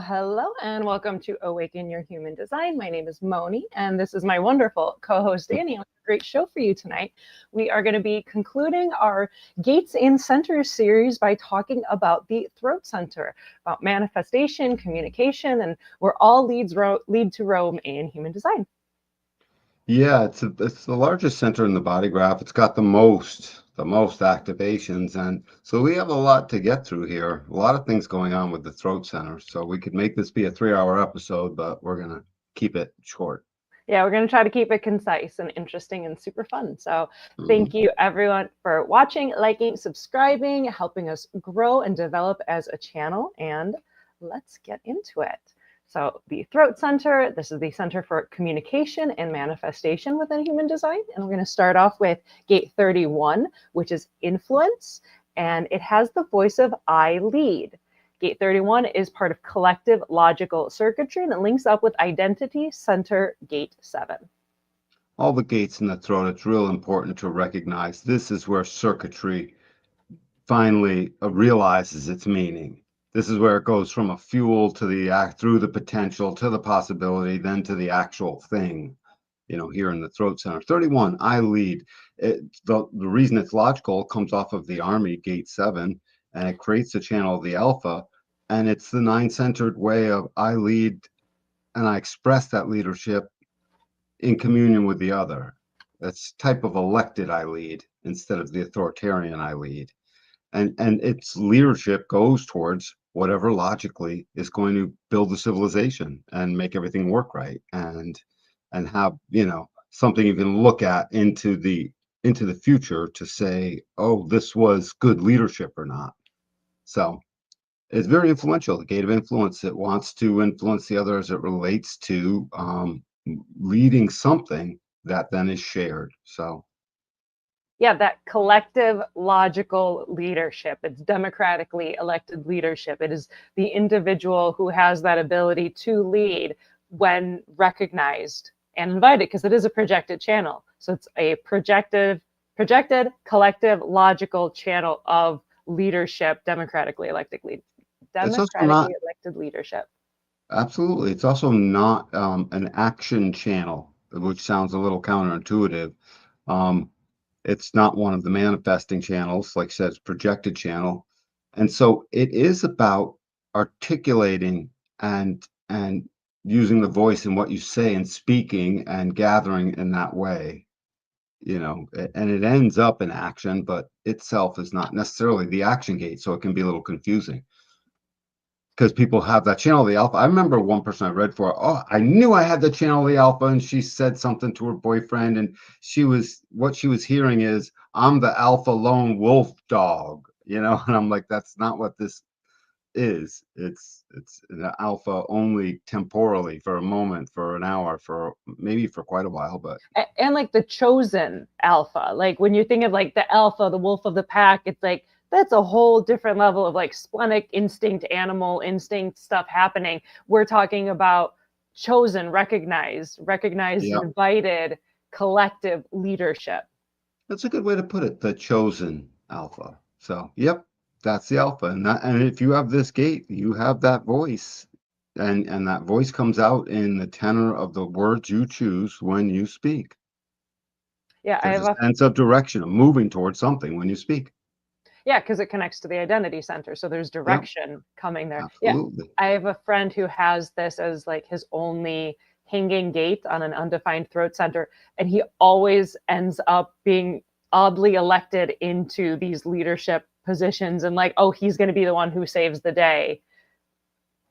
Hello, and welcome to Awaken Your Human Design. My name is Moni, and this is my wonderful co-host, Danny. A great show for you tonight. We are going to be concluding our Gates and Centers series by talking about the throat center, about manifestation, communication, and where all lead to Rome in human design. Yeah, it's the largest center in the body graph. It's got the most activations, and so we have a lot to get through here. A lot of things going on with the throat center. So we could make this be a 3-hour episode, but we're gonna keep it short. Yeah, we're going to try to keep it concise and interesting and super fun. So thank Mhm. you everyone for watching, liking, subscribing, helping us grow and develop as a channel. And let's get into it. So the throat center, this is the center for communication and manifestation within human design. And we're going to start off with gate 31, which is influence. And it has the voice of I lead. Gate 31 is part of collective logical circuitry that links up with identity center gate 7. All the gates in the throat, it's real important to recognize this is where circuitry finally realizes its meaning. This is where it goes from a fuel to the act, through the potential to the possibility, then to the actual thing. Here in the throat center. 31, I lead. The reason it's logical comes off of the Army, gate 7, and it creates the channel of the alpha. And it's the 9-centered way of I lead, and I express that leadership in communion with the other. That's type of elected I lead instead of the authoritarian I lead. And its leadership goes towards whatever logically is going to build the civilization and make everything work right, and have something you can look at into the future to say, oh, this was good leadership or not. So it's very influential, the gate of influence. It wants to influence the other as it relates to leading something that then is shared. So Yeah, that collective logical leadership. It's democratically elected leadership. It is the individual who has that ability to lead when recognized and invited, because it is a projected channel. So it's a projected, collective, logical channel of leadership, democratically elected leadership. absolutely, it's also not an action channel, which sounds a little counterintuitive. Um, It's not one of the manifesting channels, like I said, it's projected channel. And so it is about articulating and using the voice in what you say and speaking and gathering in that way, and it ends up in action, but itself is not necessarily the action gate. So it can be a little confusing because people have that channel of the alpha. I remember one person I read for, oh, I knew I had the channel of the alpha, and she said something to her boyfriend, and what she was hearing is, I'm the alpha lone wolf dog, and I'm like, that's not what this is. It's an alpha only temporally, for a moment, for an hour, for maybe for quite a while, but And like the chosen alpha, like when you think of like the alpha, the wolf of the pack, it's like that's a whole different level of like splenic instinct, animal instinct stuff happening. We're talking about chosen, recognized, yeah, invited, collective leadership. that's a good way to put it, the chosen alpha. So, yep, that's the alpha. And if you have this gate, you have that voice. And that voice comes out in the tenor of the words you choose when you speak. Yeah, I There's have a a sense of direction, of moving towards something when you speak. Yeah, because it connects to the identity center. So there's Yep, direction coming there. Yeah. absolutely. I have a friend who has this as like his only hanging gate on an undefined throat center. And he always ends up being oddly elected into these leadership positions and like, oh, he's going to be the one who saves the day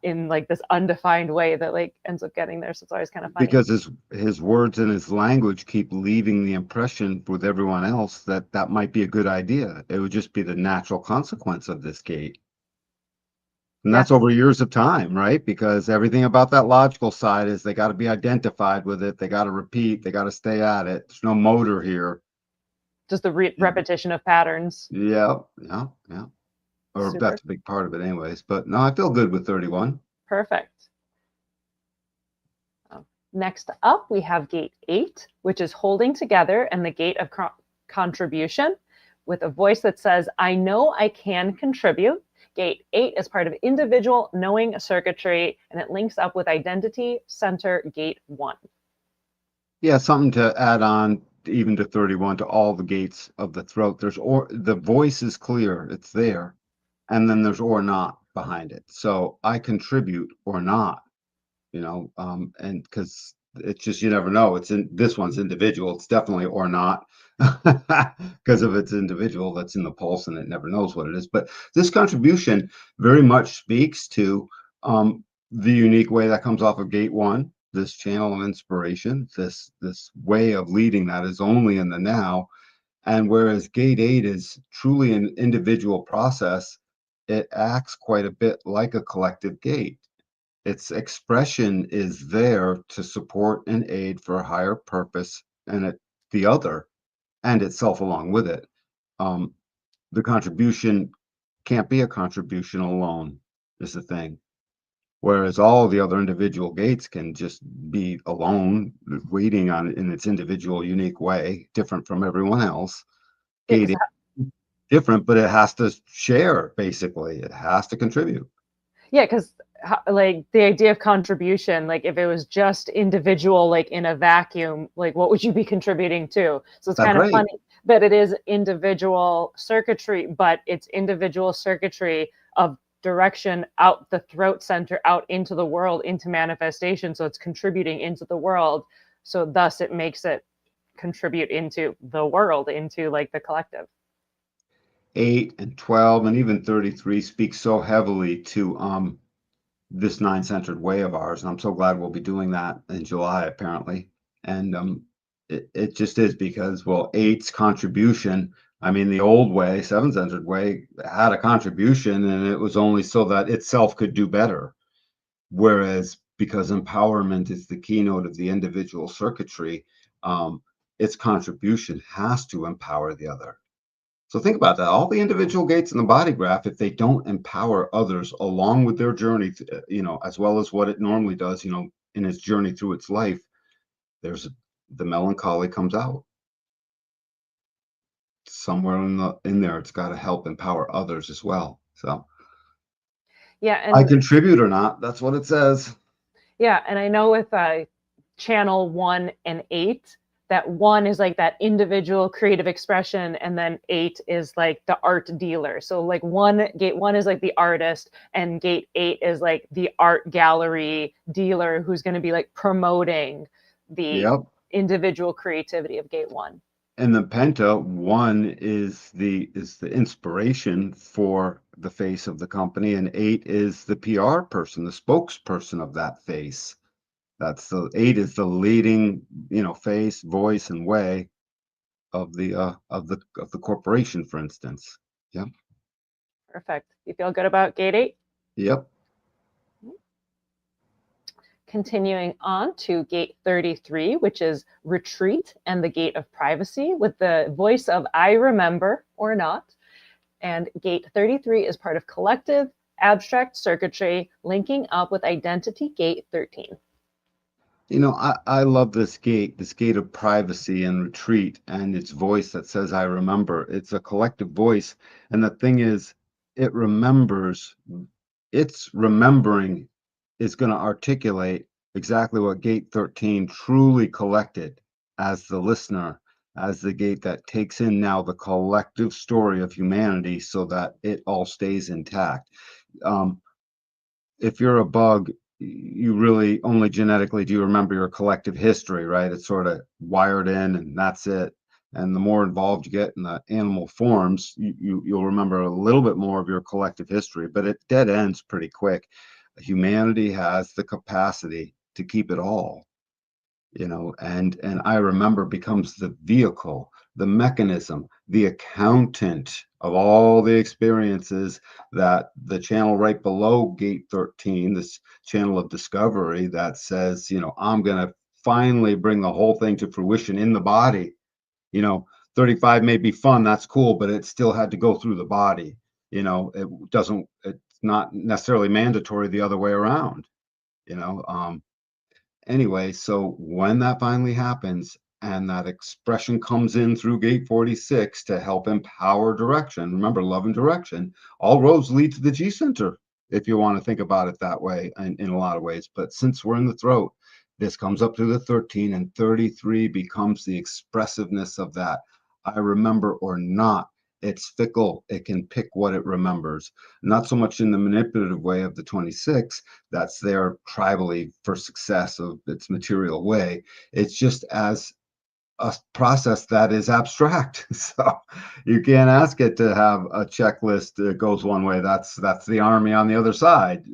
in like this undefined way that like ends up getting there. So it's always kind of funny. Because his words and his language keep leaving the impression with everyone else that that might be a good idea. It would just be the natural consequence of this gate. And Yeah. that's over years of time, right? Because everything about that logical side is they got to be identified with it. They got to repeat. They got to stay at it. There's no motor here. Just the Yeah, repetition of patterns. yeah, yeah, yeah. Or Super that's a big part of it, anyways. But no, I feel good with 31. perfect. Next up, we have gate 8, which is holding together, and the gate of contribution with a voice that says, I know I can contribute, Gate 8 is part of individual knowing circuitry, and it links up with identity center Gate 1. Yeah, something to add on even to 31 to all the gates of the throat. The voice is clear, it's there, and then there's or not behind it. So I contribute or not, and because it's just you never know. This one's individual. It's definitely or not because of its individual that's in the pulse and it never knows what it is. But this contribution very much speaks to the unique way that comes off of gate 1, this channel of inspiration, this way of leading that is only in the now. And whereas gate 8 is truly an individual process, it acts quite a bit like a collective gate. Its expression is there to support and aid for a higher purpose and the other and itself along with it. Um, the contribution can't be a contribution alone, is the thing. Whereas all the other individual gates can just be alone, waiting on in its individual, unique way, different from everyone else. Yeah, Gate different, but it has to share, basically. It has to contribute. yeah, because like the idea of contribution, like if it was just individual, like in a vacuum, like what would you be contributing to? So it's That's kind of right. funny that it is individual circuitry, but it's individual circuitry of direction out the throat center, out into the world, into manifestation. So it's contributing into the world. So thus it makes it contribute into the world, into like the collective. 8 and 12 and even 33 speak so heavily to this nine-centered way of ours, and I'm so glad we'll be doing that in July, apparently. And it just is because, well, eight's contribution, I mean, the old way, seven-centered way, had a contribution, and it was only so that itself could do better. Whereas because empowerment is the keynote of the individual circuitry, its contribution has to empower the other. So think about that. All the individual gates in the body graph, if they don't empower others along with their journey, as well as what it normally does, in its journey through its life, the melancholy comes out somewhere in there. It's got to help empower others as well. So Yeah, I and contribute or not, that's what it says. yeah, and I know with channel 1 and 8, that 1 is like that individual creative expression, and then 8 is like the art dealer. So like gate 1 is like the artist, and gate 8 is like the art gallery dealer who's going to be like promoting the Yep. individual creativity of gate 1. And the Penta one is the inspiration for the face of the company, and 8 is the PR person, the spokesperson of that face. That's the 8 is the leading, face, voice, and way of the corporation, for instance. Yep. Perfect. You feel good about gate 8? Yep. Continuing on to gate 33, which is retreat and the gate of privacy with the voice of I remember or not. And gate 33 is part of collective abstract circuitry linking up with identity gate 13. I love this gate of privacy and retreat, and its voice that says, I remember. It's a collective voice. And the thing is, it remembers, its remembering is going to articulate exactly what gate 13 truly collected as the listener, as the gate that takes in now the collective story of humanity so that it all stays intact. If you're a bug, you really only genetically do you remember your collective history, right? It's sort of wired in and that's it. And the more involved you get in the animal forms, you'll remember a little bit more of your collective history, but it dead ends pretty quick. Humanity has the capacity to keep it all, and I remember becomes the vehicle, the mechanism, the accountant of all the experiences that the channel right below gate 13, this channel of discovery that says, I'm going to finally bring the whole thing to fruition in the body. 35 may be fun, that's cool, but it still had to go through the body. It's not necessarily mandatory the other way around. Anyway, so when that finally happens, And that expression comes in through gate 46 to help empower direction. Remember, love and direction. All roads lead to the G center, if you want to think about it that way in a lot of ways. But since we're in the throat, this comes up through the 13, and 33 becomes the expressiveness of that. I remember or not. It's fickle. It can pick what it remembers. Not so much in the manipulative way of the 26. That's there tribally for success of its material way. It's just as a process that is abstract. So you can't ask it to have a checklist that goes one way. That's the army on the other side.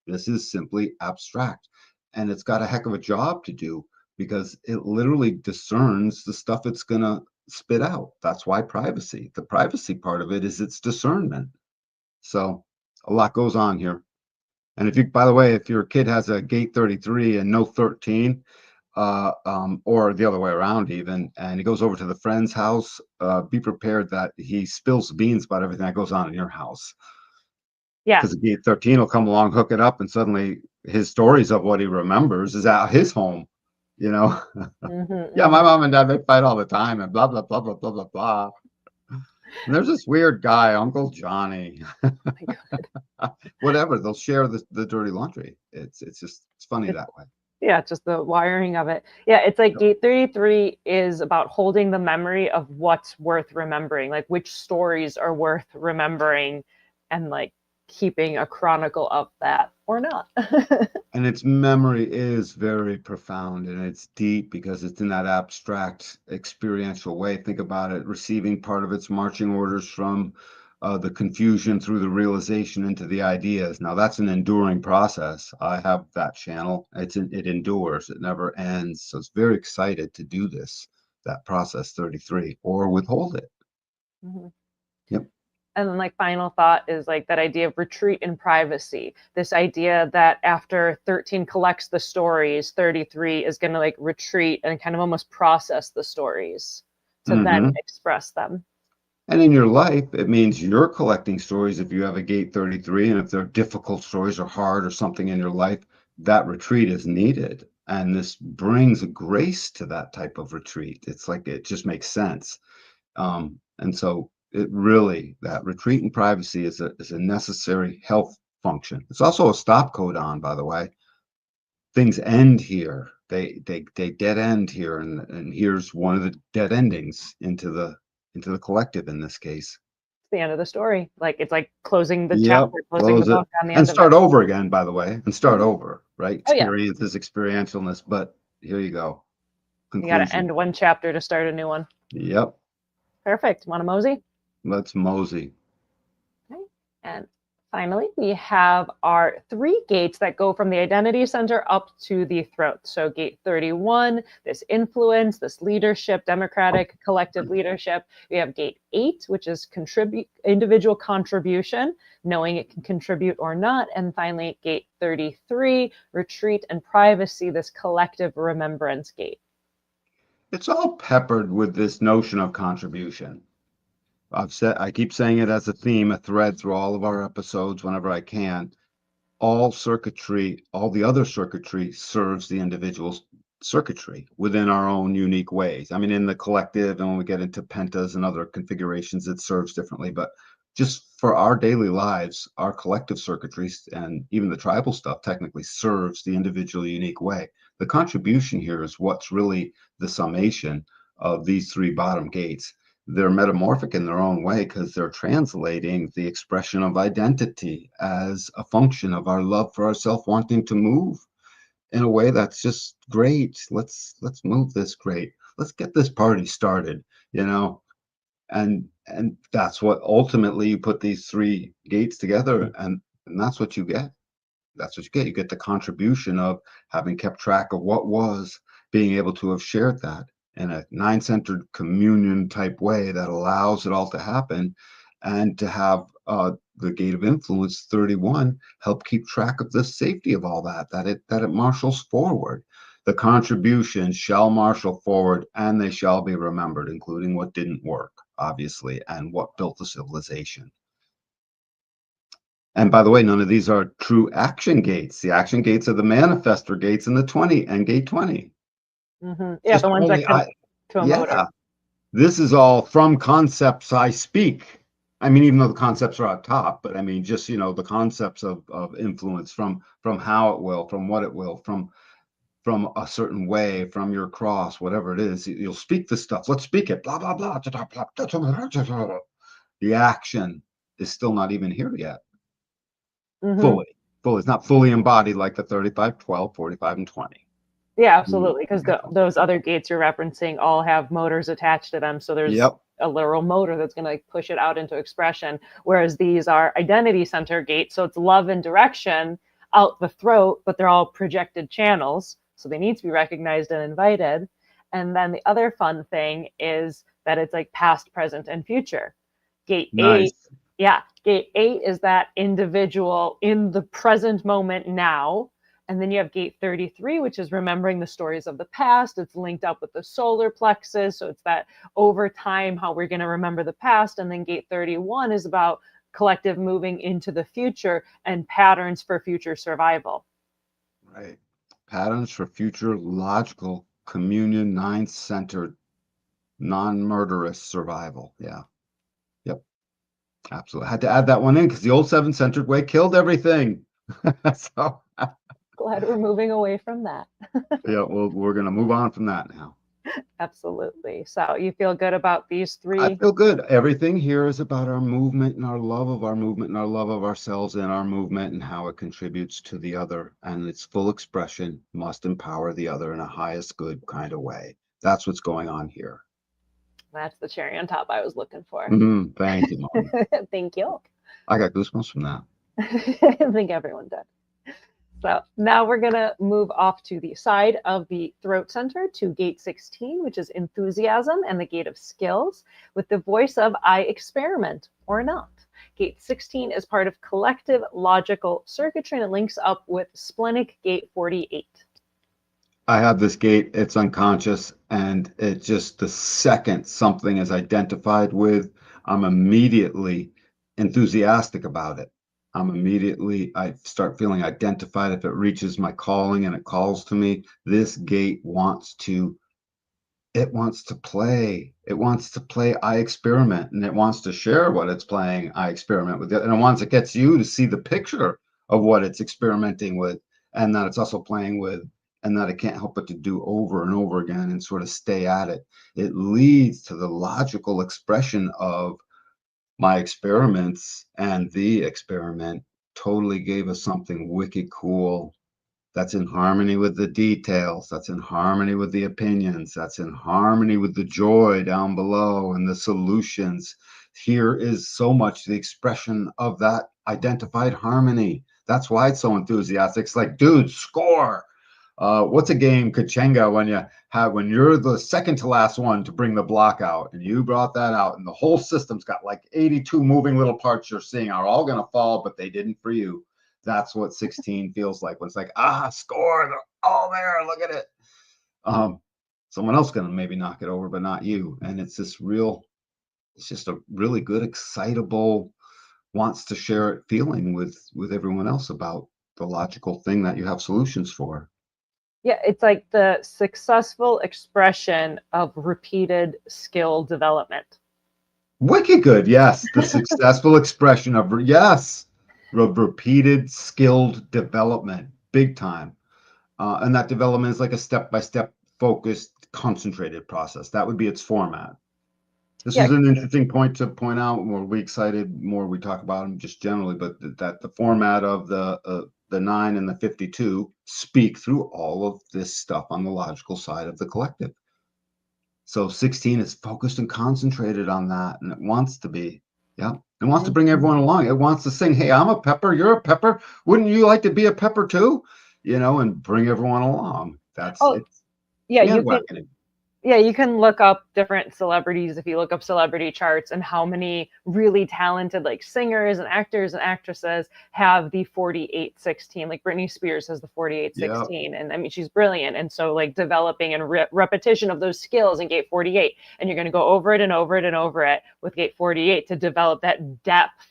This is simply abstract, and it's got a heck of a job to do because it literally discerns the stuff it's going to spit out. That's why privacy. The privacy part of it is its discernment. So a lot goes on here. And if you, by the way, if your kid has a gate 33 and no 13, or the other way around even, and he goes over to the friend's house, be prepared that he spills beans about everything that goes on in your house. Yeah. Because the gate 13 will come along, hook it up, and suddenly his stories of what he remembers is at his home, you know? Yeah, my mom and dad, they fight all the time and blah, blah, blah, blah, blah, blah, blah. And there's this weird guy, Uncle Johnny. Whatever, they'll share the dirty laundry. It's funny that way. Yeah, just the wiring of it. Yeah, it's like gate 33 is about holding the memory of what's worth remembering, like which stories are worth remembering, and like keeping a chronicle of that or not. And its memory is very profound and it's deep because it's in that abstract experiential way. Think about it, receiving part of its marching orders from the confusion through the realization into the ideas. Now that's an enduring process. I have that channel. It endures. It never ends. So it's very excited to do this, that process 33, or withhold it. Yep. And then like final thought is like that idea of retreat in privacy. This idea that after 13 collects the stories, 33 is going to like retreat and kind of almost process the stories to then express them. And in your life, it means you're collecting stories if you have a gate 33, and if they're difficult stories or hard or something in your life, that retreat is needed. And this brings a grace to that type of retreat. It's like it just makes sense. And so it really, that retreat in privacy is a necessary health function. It's also a stop codon, by the way. Things end here. They dead end here, and here's one of the dead endings into the collective in this case. It's the end of the story. Like it's like closing the Yep, chapter, closing the book on the end and of start it. over again, by the way, and start over, right? Oh yeah. Experience is experientialness, but here you go. You got to end one chapter to start a new one. Yep. Perfect. Want to mosey? Let's mosey. Okay. And finally, we have our 3 gates that go from the identity center up to the throat. So gate 31, this influence, this leadership, democratic collective leadership. We have gate 8, which is individual contribution, knowing it can contribute or not. And finally, gate 33, retreat and privacy, this collective remembrance gate. It's all peppered with this notion of contribution. I keep saying it as a theme, a thread through all of our episodes whenever I can. All circuitry, all the other circuitry serves the individual's circuitry within our own unique ways. I mean, in the collective, and when we get into pentas and other configurations, it serves differently. But just for our daily lives, our collective circuitries and even the tribal stuff technically serves the individual unique way. The contribution here is what's really the summation of these 3 bottom gates. They're metamorphic in their own way because they're translating the expression of identity as a function of our love for ourselves, wanting to move in a way that's just great. Let's move this great. Let's get this party started, you know. And that's what ultimately you put these 3 gates together, and that's what you get. That's what you get. You get the contribution of having kept track of what was, being able to have shared that in a 9-centered communion type way that allows it all to happen, and to have the gate of influence 31 help keep track of the safety of all that it marshals forward. The contributions shall marshal forward, and they shall be remembered, including what didn't work, obviously, and what built the civilization. And by the way, none of these are true action gates. The action gates are the manifestor gates in the 20 and gate 20. Yeah, Just the ones that only connect to a motor. yeah, this is all from concepts I speak. I mean, even though the concepts are out top, but I mean, just, the concepts of influence from how it will, from what it will, from a certain way, from your cross, whatever it is, you'll speak this stuff. Let's speak it. Blah blah blah. The action is still not even here yet. Hmm. Fully. It's not fully embodied like the 35, 12, 45, and 20. Yeah, absolutely. Because those other gates you're referencing all have motors attached to them. So there's Yep. a literal motor that's going to like push it out into expression. Whereas these are identity center gates. So it's love and direction out the throat, but they're all projected channels. So they need to be recognized and invited. And then the other fun thing is that it's like past, present, and future. Gate eight, Nice. yeah, gate eight is that individual in the present moment now. And then you have gate 33, which is remembering the stories of the past. It's linked up with the solar plexus. So it's that over time, how we're going to remember the past. And then gate 31 is about collective moving into the future and patterns for future survival. Right. Patterns for future logical communion, nine-centered, non-murderous survival. Yeah. Yep. Absolutely. I had to add that one in because the old seven-centered way killed everything. So Glad we're moving away from that. yeah, well, we're gonna move on from that now. Absolutely. So you feel good about these I three? feel good. Everything here is about our movement and our love of our movement and our love of ourselves and our movement and how it contributes to the other. And its full expression must empower the other in a highest good kind of way. That's what's going on here. That's the cherry on top I was looking for. Thank you, Mom. Thank you. I got goosebumps from that. I think everyone did. So now we're going to move off to the side of the throat center to gate 16, which is enthusiasm and the gate of skills, with the voice of I experiment or not. Gate 16 is part of collective logical circuitry and it links up with splenic gate 48. I have this gate, it's unconscious, and it just the second something is identified with, I'm immediately enthusiastic about it. I start feeling identified. If it reaches my calling and it calls to me, this gate it wants to play. It wants to play I experiment, and it wants to share what it's playing I experiment with it. And once it gets you to see the picture of what it's experimenting with and that it's also playing with and that it can't help but to do over and over again and sort of stay at it, it leads to the logical expression of my experiments, and the experiment totally gave us something wicked cool that's in harmony with the details, that's in harmony with the opinions, that's in harmony with the joy down below and the solutions. Here is so much the expression of that identified harmony. That's why it's so enthusiastic. It's like, dude, score. What's a game, Kachenga, when you're the second to last one to bring the block out, and you brought that out, and the whole system's got like 82 moving little parts you're seeing are all gonna fall, but they didn't for you. That's what 16 feels like when it's like, score, they're all there, look at it. Someone else gonna maybe knock it over, but not you. And it's just a really good, excitable, wants to share it feeling with everyone else about the logical thing that you have solutions for. Yeah, it's like the successful expression of repeated skill development. Wicked good, yes. The successful expression of repeated skilled development, big time. And that development is like a step-by-step focused, concentrated process. That would be its format. This Yeah, is an interesting point to point out. More we excited, more we talk about them just generally, but that the format of the 9 and the 52 speak through all of this stuff on the logical side of the collective. So 16 is focused and concentrated on that, and it wants to be. Yeah. It wants to bring everyone along. It wants to sing, hey, I'm a pepper, you're a pepper. Wouldn't you like to be a pepper too? And bring everyone along. That's oh, it's yeah, you can bandwagoning. Yeah, you can look up different celebrities if you look up celebrity charts and how many really talented like singers and actors and actresses have the 48-16. Like Britney Spears has the Yeah. 48-16. And I mean, she's brilliant. And so like developing and repetition of those skills in gate 48. And you're going to go over it and over it and over it with gate 48 to develop that depth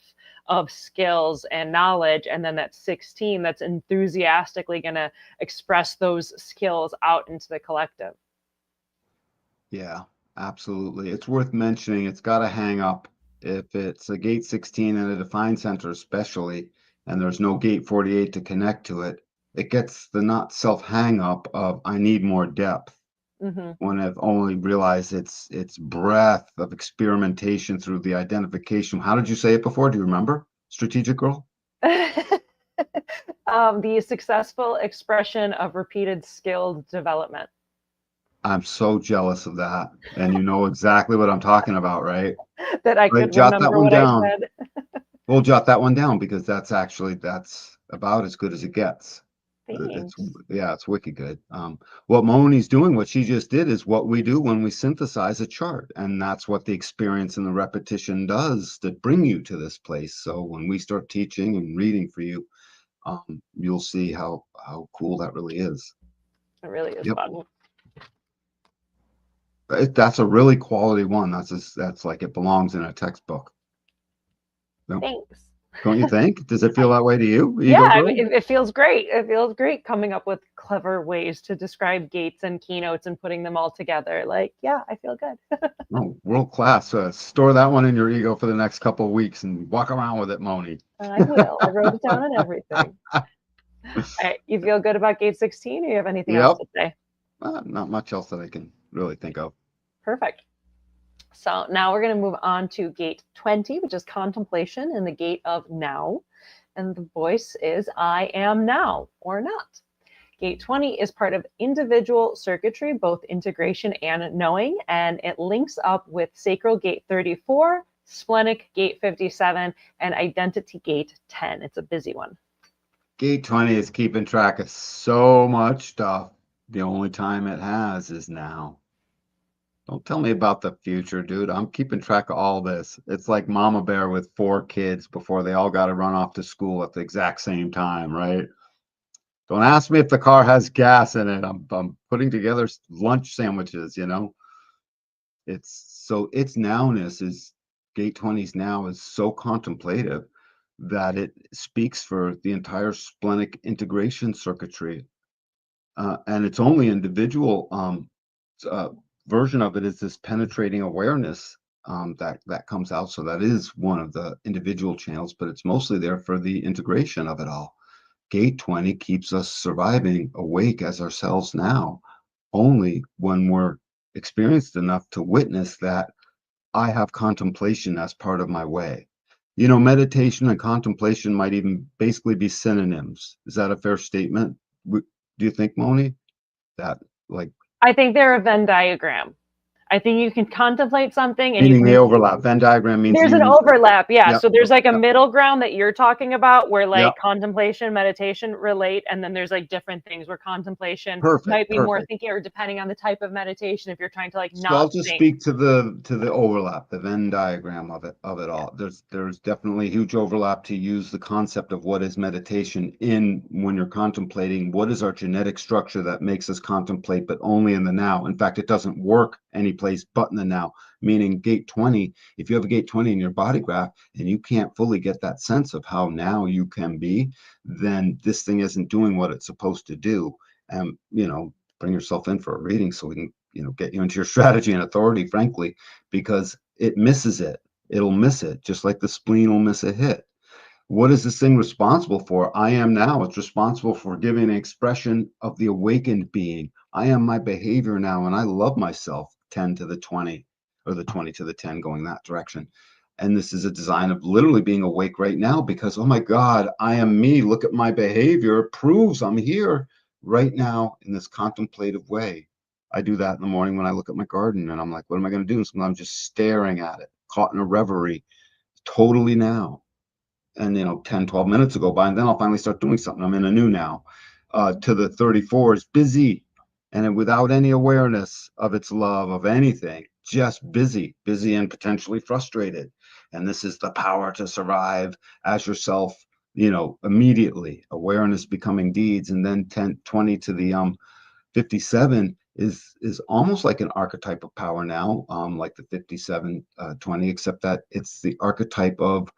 of skills and knowledge. And then that 16 that's enthusiastically going to express those skills out into the collective. Yeah, absolutely. It's worth mentioning. It's got to hang up. If it's a gate 16 in a defined center, especially, and there's no gate 48 to connect to it, it gets the not self hang up of I need more depth. Hmm. When I've only realized its breadth of experimentation through the identification. How did you say it before? Do you remember? Strategic girl? The successful expression of repeated skilled development. I'm so jealous of that. And you know exactly what I'm talking about, right? That I Right, could jot that remember one what I down. said. We'll jot that one down because that's about as good as it gets. It's Thanks. yeah, it's wicked good. What Moni's doing, what she just did, is what we do when we synthesize a chart, and that's what the experience and the repetition does to bring you to this place. So when we start teaching and reading for you, you'll see how cool that really is. It really is Yep, fun. that's a really quality one. That's like it belongs in a textbook. No, Thanks. don't you think? Does it feel that way to you, Yeah, Ego I Girl? mean, it feels great. It feels great coming up with clever ways to describe gates and keynotes and putting them all together. Like, yeah, I feel good. Oh, world class. Store that one in your ego for the next couple of weeks and walk around with it, Moni. I will. I wrote it down and everything. All right, you feel good about gate 16, or you have anything else Yep. to say? Not much else that I can really think of. Perfect. So now we're going to move on to gate 20, which is contemplation in the gate of now. And the voice is I am now or not. Gate 20 is part of individual circuitry, both integration and knowing, and it links up with sacral gate 34, splenic gate 57, and identity gate 10. It's a busy one. Gate 20 is keeping track of so much stuff. The only time it has is now. Don't tell me about the future, dude. I'm keeping track of all this. It's like Mama Bear with 4 kids before they all got to run off to school at the exact same time, right? Don't ask me if the car has gas in it. I'm putting together lunch sandwiches, you know? Its nowness is gate 20's now is so contemplative that it speaks for the entire splenic integration circuitry. And its only individual uh, version of it is this penetrating awareness that comes out. So that is one of the individual channels, but it's mostly there for the integration of it all. Gate 20 keeps us surviving awake as ourselves now, only when we're experienced enough to witness that I have contemplation as part of my way. You know, meditation and contemplation might even basically be synonyms. Is that a fair statement? Do you think, Moni? That like I think they're a Venn diagram. I think you can contemplate something and you meaning they can. overlap. Venn diagram means There's you an use it. overlap, yeah. Yep, So there's yep, like a yep, middle ground that you're talking about where yep. like contemplation, meditation relate, and then there's like different things where contemplation Perfect, might be more perfect. thinking or depending on the type of meditation if you're trying to like So not I'll just think. speak to the overlap, the Venn diagram of it all. There's definitely huge overlap to use the concept of what is meditation in when you're contemplating what is our genetic structure that makes us contemplate, but only in the now. In fact, it doesn't work any place but in the now. Meaning gate 20, if you have a gate 20 in your body graph and you can't fully get that sense of how now you can be, then this thing isn't doing what it's supposed to do. And bring yourself in for a reading so we can get you into your strategy and authority, frankly, because it misses it. It'll miss it, just like the spleen will miss a hit. What is this thing responsible for? I am now. It's responsible for giving an expression of the awakened being. I am my behavior now, and I love myself. 10 to the 20, or the 20 to the 10, going that direction. And this is a design of literally being awake right now because, oh my God, I am me. Look at my behavior. It proves I'm here right now in this contemplative way. I do that in the morning when I look at my garden and I'm like, what am I going to do? And sometimes I'm just staring at it, caught in a reverie, totally now. And 10, 12 minutes will go by, and then I'll finally start doing something. I'm in a new now. To the 34 is busy, and without any awareness of its love of anything, just busy and potentially frustrated. And this is the power to survive as yourself, immediately. Awareness becoming deeds. And then 10, 20 to the 57 is almost like an archetype of power now, like the 57 20, except that it's the archetype of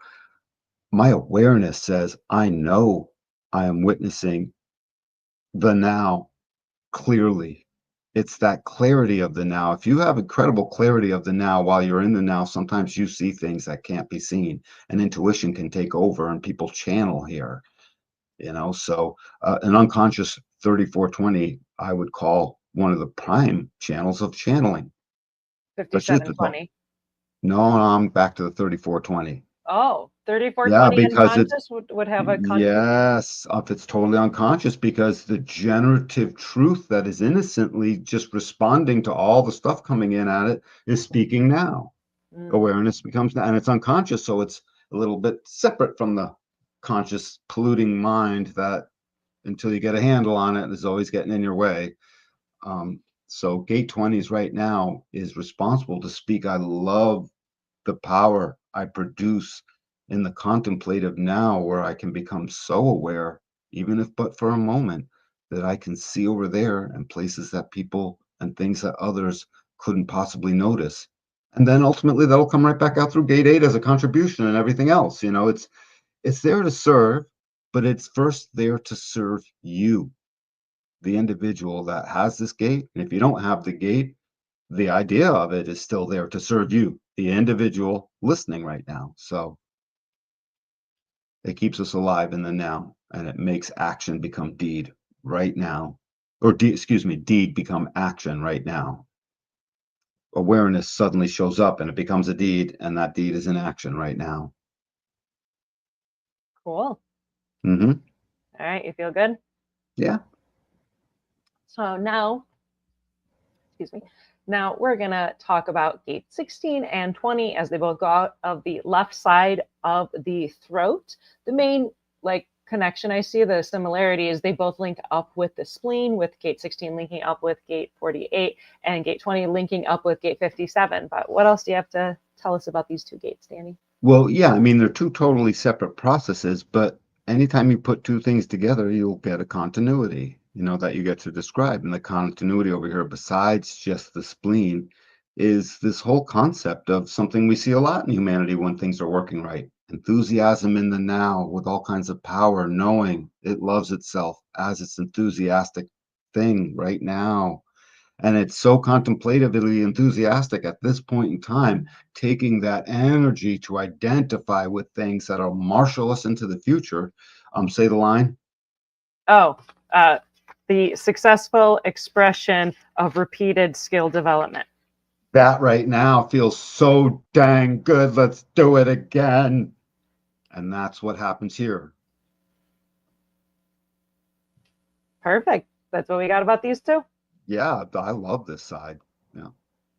my awareness says, I know I am witnessing the now clearly. It's that clarity of the now. If you have incredible clarity of the now while you're in the now, sometimes you see things that can't be seen, and intuition can take over, and people channel here. So an unconscious 3420, I would call one of the prime channels of channeling. Especially at the top. 5720. No, I'm back to the 3420. Oh, Yeah, 3420 because it's unconscious would have a yes, if it's totally unconscious, because the generative truth that is innocently just responding to all the stuff coming in at it is speaking now. Mm, Awareness becomes now, and it's unconscious, so it's a little bit separate from the conscious polluting mind that until you get a handle on it is always getting in your way. So gate 20s right now is responsible to speak. I love the power I produce in the contemplative now, where I can become so aware, even if but for a moment, that I can see over there and places that people and things that others couldn't possibly notice. And then ultimately that'll come right back out through gate 8 as a contribution and everything else. It's there to serve, but it's first there to serve you, the individual that has this gate. And if you don't have the gate, the idea of it is still there to serve you, the individual listening right now. So it keeps us alive in the now, and it makes action become deed right now, or deed become action right now. Awareness suddenly shows up and it becomes a deed, and that deed is in action right now. cool. Hmm. All right, you feel good? Yeah. So now, excuse me, now we're going to talk about gate 16 and 20 as they both go out of the left side of the throat. The main connection I see, the similarity, is they both link up with the spleen, with gate 16 linking up with gate 48 and gate 20 linking up with gate 57. But what else do you have to tell us about these two gates, Danny? Well, yeah, I mean, they're two totally separate processes, but anytime you put two things together, you'll get a continuity, that you get to describe. And the continuity over here, besides just the spleen, is this whole concept of something we see a lot in humanity when things are working right. Enthusiasm in the now with all kinds of power, knowing it loves itself as its enthusiastic thing right now. And it's so contemplatively enthusiastic at this point in time, taking that energy to identify with things that'll marshal us into the future. Say the line. Oh, the successful expression of repeated skill development. That right now feels so dang good. Let's do it again. And that's what happens here. Perfect. That's what we got about these two. Yeah, I love this side. Yeah.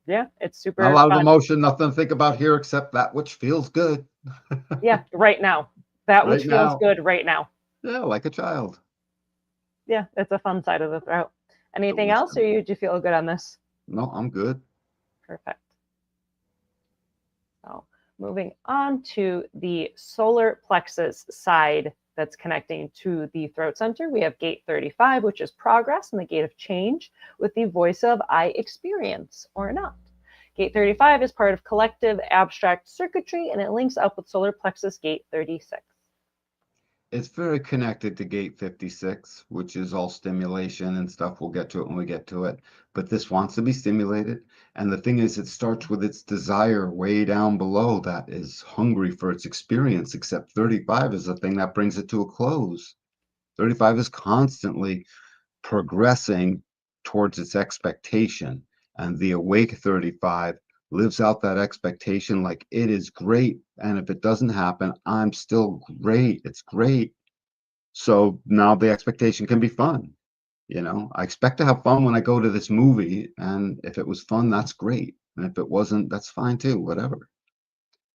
Yeah, it's super Not a lot of fun. emotion, nothing to think about here except that which feels good. Yeah, right now. That Right which feels now. good right now. Yeah, like a child. Yeah, it's a fun side of the throat. Anything Totally. else, or did you feel good on this? No, I'm good. Perfect. So moving on to the solar plexus side that's connecting to the throat center, we have gate 35, which is progress and the gate of change, with the voice of I experience or not. Gate 35 is part of collective abstract circuitry, and it links up with solar plexus gate 36. It's very connected to gate 56, which is all stimulation and stuff. We'll get to it when we get to it. But this wants to be stimulated. And the thing is, it starts with its desire way down below that is hungry for its experience, except 35 is the thing that brings it to a close. 35 is constantly progressing towards its expectation. And the awake 35 lives out that expectation like it is great. And if it doesn't happen, I'm still great. It's great. So now the expectation can be fun. I expect to have fun when I go to this movie. And if it was fun, that's great. And if it wasn't, that's fine too, whatever.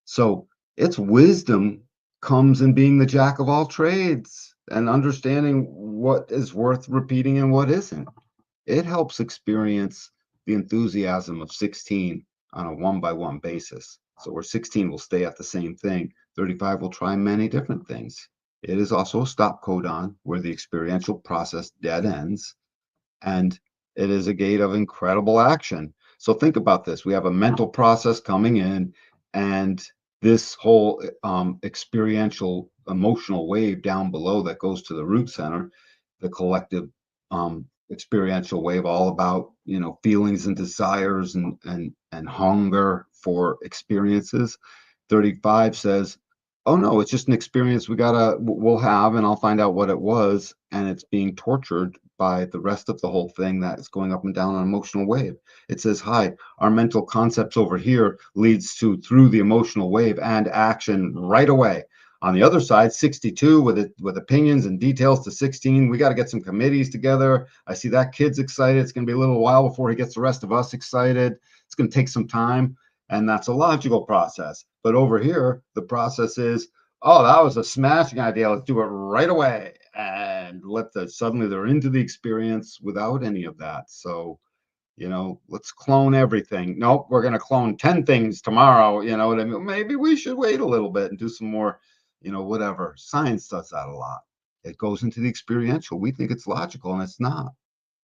So its wisdom comes in being the jack of all trades and understanding what is worth repeating and what isn't. It helps experience the enthusiasm of 16 on a one-by-one basis. So where 16 will stay at the same thing, 35 will try many different things. It is also a stop codon where the experiential process dead ends, and it is a gate of incredible action. So think about this. We have a mental process coming in, and this whole experiential emotional wave down below that goes to the root center, the collective experiential wave, all about, you know, feelings and desires and hunger for experiences. 35 says, oh no, it's just an experience we'll have, and I'll find out what it was, and it's being tortured by the rest of the whole thing that is going up and down on an emotional wave. It says, hi, our mental concepts over here leads to through the emotional wave and action right away. On the other side, 62 with opinions and details to 16. We got to get some committees together. I see that kid's excited. It's going to be a little while before he gets the rest of us excited. It's going to take some time. And that's a logical process. But over here, the process is, oh, that was a smashing idea. Let's do it right away. And suddenly they're into the experience without any of that. So, you know, let's clone everything. Nope, we're going to clone 10 things tomorrow. You know what I mean? Maybe we should wait a little bit and do some more, you know, whatever. Science does that a lot. It goes into the experiential. We think it's logical, and it's not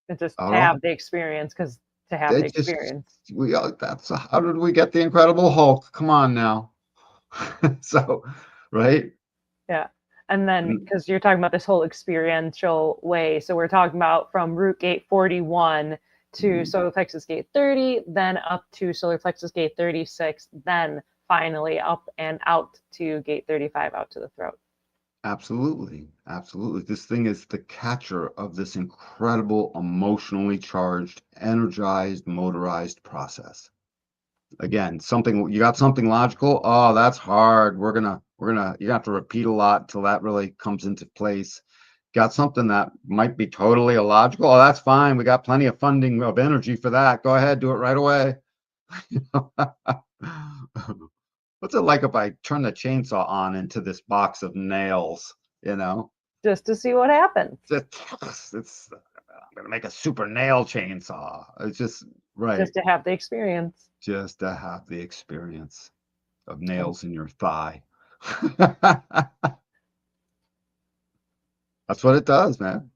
It's just at to all. have the experience, because to have the They just, experience. that's how did we get the Incredible Hulk? Come on now. So, right? Yeah. And then, because you're talking about this whole experiential way, so we're talking about from root gate 41 to solar plexus gate 30, then up to solar plexus gate 36, then finally up and out to gate 35, out to the throat. Absolutely. Absolutely. This thing is the catcher of this incredible, emotionally charged, energized, motorized process. Again, you got something logical. Oh, that's hard. You have to repeat a lot until that really comes into place. Got something that might be totally illogical. Oh, that's fine. We got plenty of funding of energy for that. Go ahead, do it right away. What's it like if I turn the chainsaw on into this box of nails, you know? Just to see what happens. I'm gonna make a super nail chainsaw. It's just right. Just to have the experience. Just to have the experience of nails in your thigh. That's what it does, man.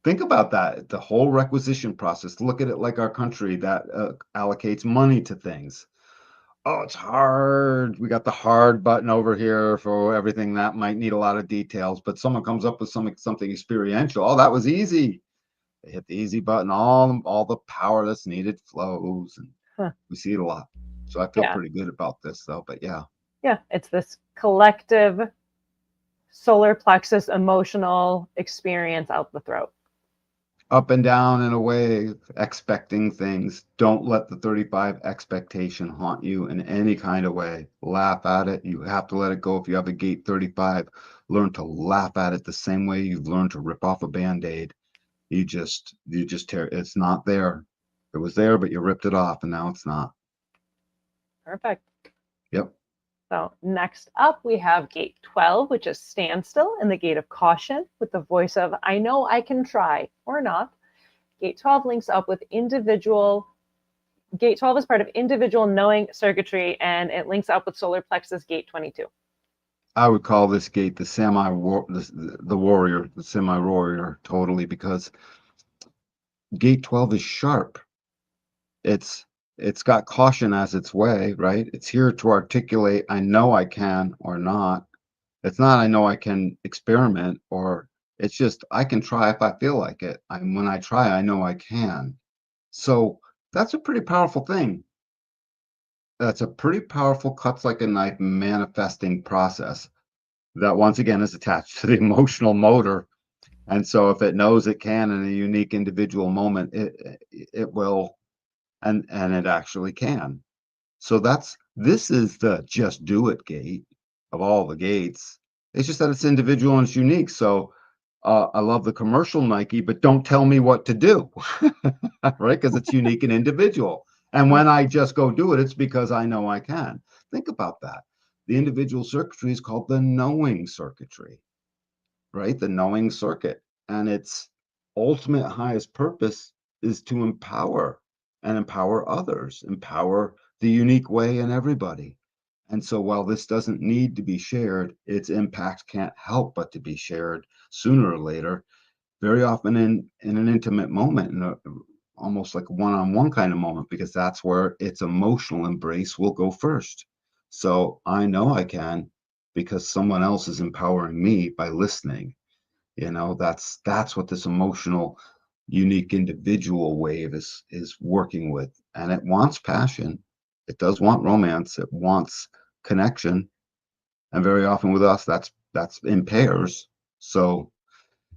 Think about that. The whole requisition process. Look at it like our country that allocates money to things. Oh, it's hard. We got the hard button over here for everything that might need a lot of details, but someone comes up with something experiential. Oh, that was easy. They hit the easy button. All the power that's needed flows, and we see it a lot. So I feel pretty good about this, though. But yeah. Yeah, it's this collective solar plexus emotional experience out the throat. Up and down in a way, expecting things. Don't let the 35 expectation haunt you in any kind of way. Laugh at it. You have to let it go. If you have a gate 35, learn to laugh at it the same way you've learned to rip off a Band-Aid. You just tear. It's not there. It was there, but you ripped it off, and now it's not. Perfect. Yep. So next up, we have gate 12, which is standstill, and the gate of caution with the voice of, I know I can try, or not. Gate 12 links up with Gate 12 is part of individual knowing circuitry, and it links up with solar plexus gate 22. I would call this gate the warrior, the semi-warrior, totally, because gate 12 is sharp. It's got caution as its way, right? It's here to articulate, I know I can or not. It's not, I know I can experiment, or it's just, I can try if I feel like it. When I try, I know I can. So that's a pretty powerful thing. That's a pretty powerful cuts like a knife manifesting process that once again is attached to the emotional motor. And so if it knows it can in a unique individual moment, it will, and it actually can. So this is the just do it gate of all the gates. It's just that it's individual and it's unique. So I love the commercial Nike, but don't tell me what to do, right? Because it's unique and individual. And when I just go do it, it's because I know I can. Think about that. The individual circuitry is called the knowing circuitry, right? The knowing circuit. And its ultimate highest purpose is to empower and empower others, empower the unique way in everybody. And so while this doesn't need to be shared, its impact can't help but to be shared sooner or later, very often in an intimate moment, in almost like a one-on-one kind of moment, because that's where its emotional embrace will go first. So I know I can because someone else is empowering me by listening. You know, that's what this emotional unique individual wave is working with. And it wants passion. It does want romance. It wants connection. And very often with us, that's in pairs. So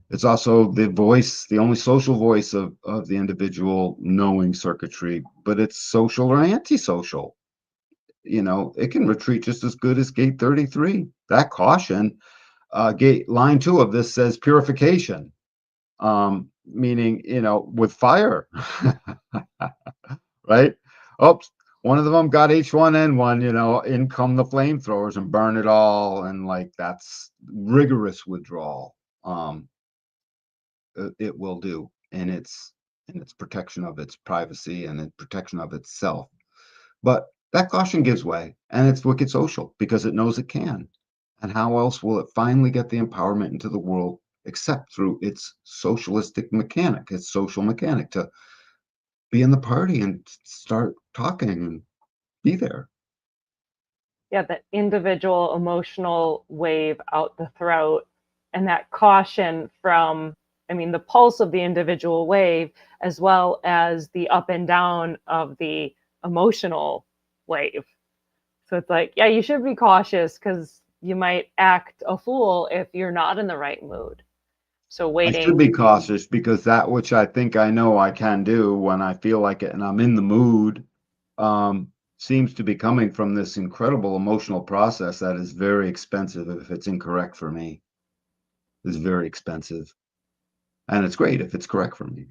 it's also the voice, the only social voice of the individual knowing circuitry, but it's social or antisocial. You know, it can retreat just as good as gate 33. That caution, gate line 2 of this says purification, meaning, you know, with fire, right? Oops, one of them got H1N1, you know, in come the flamethrowers and burn it all. And like, that's rigorous withdrawal. It will do in its protection of its privacy and in protection of itself. But that caution gives way, and it's wicked social because it knows it can. And how else will it finally get the empowerment into the world except through its socialistic mechanic, its social mechanic, to be in the party and start talking and be there. Yeah, the individual emotional wave out the throat, and that caution from, I mean, the pulse of the individual wave, as well as the up and down of the emotional wave. So it's like, yeah, you should be cautious because you might act a fool if you're not in the right mood. So I should waiting. be cautious because that which I think I know I can do when I feel like it and I'm in the mood, seems to be coming from this incredible emotional process that is very expensive if it's incorrect for me. It's very expensive. And it's great if it's correct for me.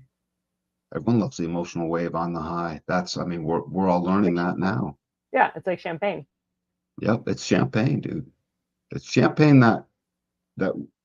Everyone loves the emotional wave on the high. I mean, we're all learning that now. Yeah, it's like champagne. Yep, it's champagne, dude. It's champagne that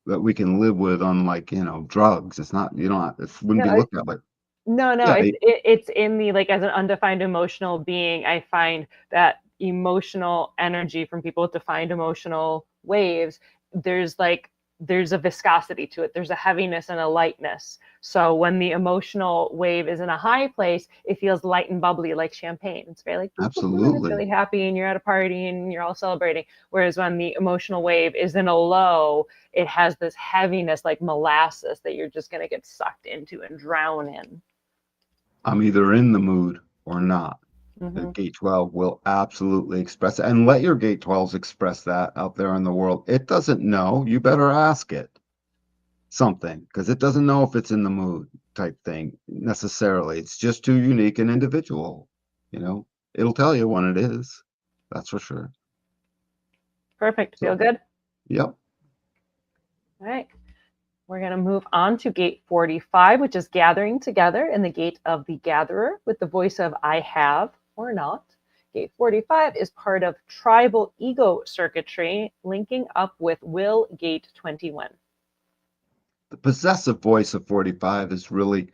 that we can live with, unlike, you know, drugs. It's not, you know, it wouldn't be No, looked at like, no, yeah, it's in the, like, as an undefined emotional being, I find that emotional energy from people with defined emotional waves, there's like there's a viscosity to it. There's a heaviness and a lightness. So when the emotional wave is in a high place, it feels light and bubbly like champagne. It's very like and it's absolutely. really happy and you're at a party and you're all celebrating. Whereas when the emotional wave is in a low, it has this heaviness like molasses that you're just gonna get sucked into and drown in. I'm either in the mood or not. The Mm-hmm. gate 12 will absolutely express it. And let your gate 12s express that out there in the world. It doesn't know. You better ask it something because it doesn't know if it's in the mood type thing necessarily. It's just too unique and individual. You know, it'll tell you when it is. That's for sure. Perfect. Feel So, good? yep. All right. We're going to move on to gate 45, which is gathering together in the gate of the gatherer with the voice of I have or not. Gate 45 is part of tribal ego circuitry, linking up with will gate 21. The possessive voice of 45 is really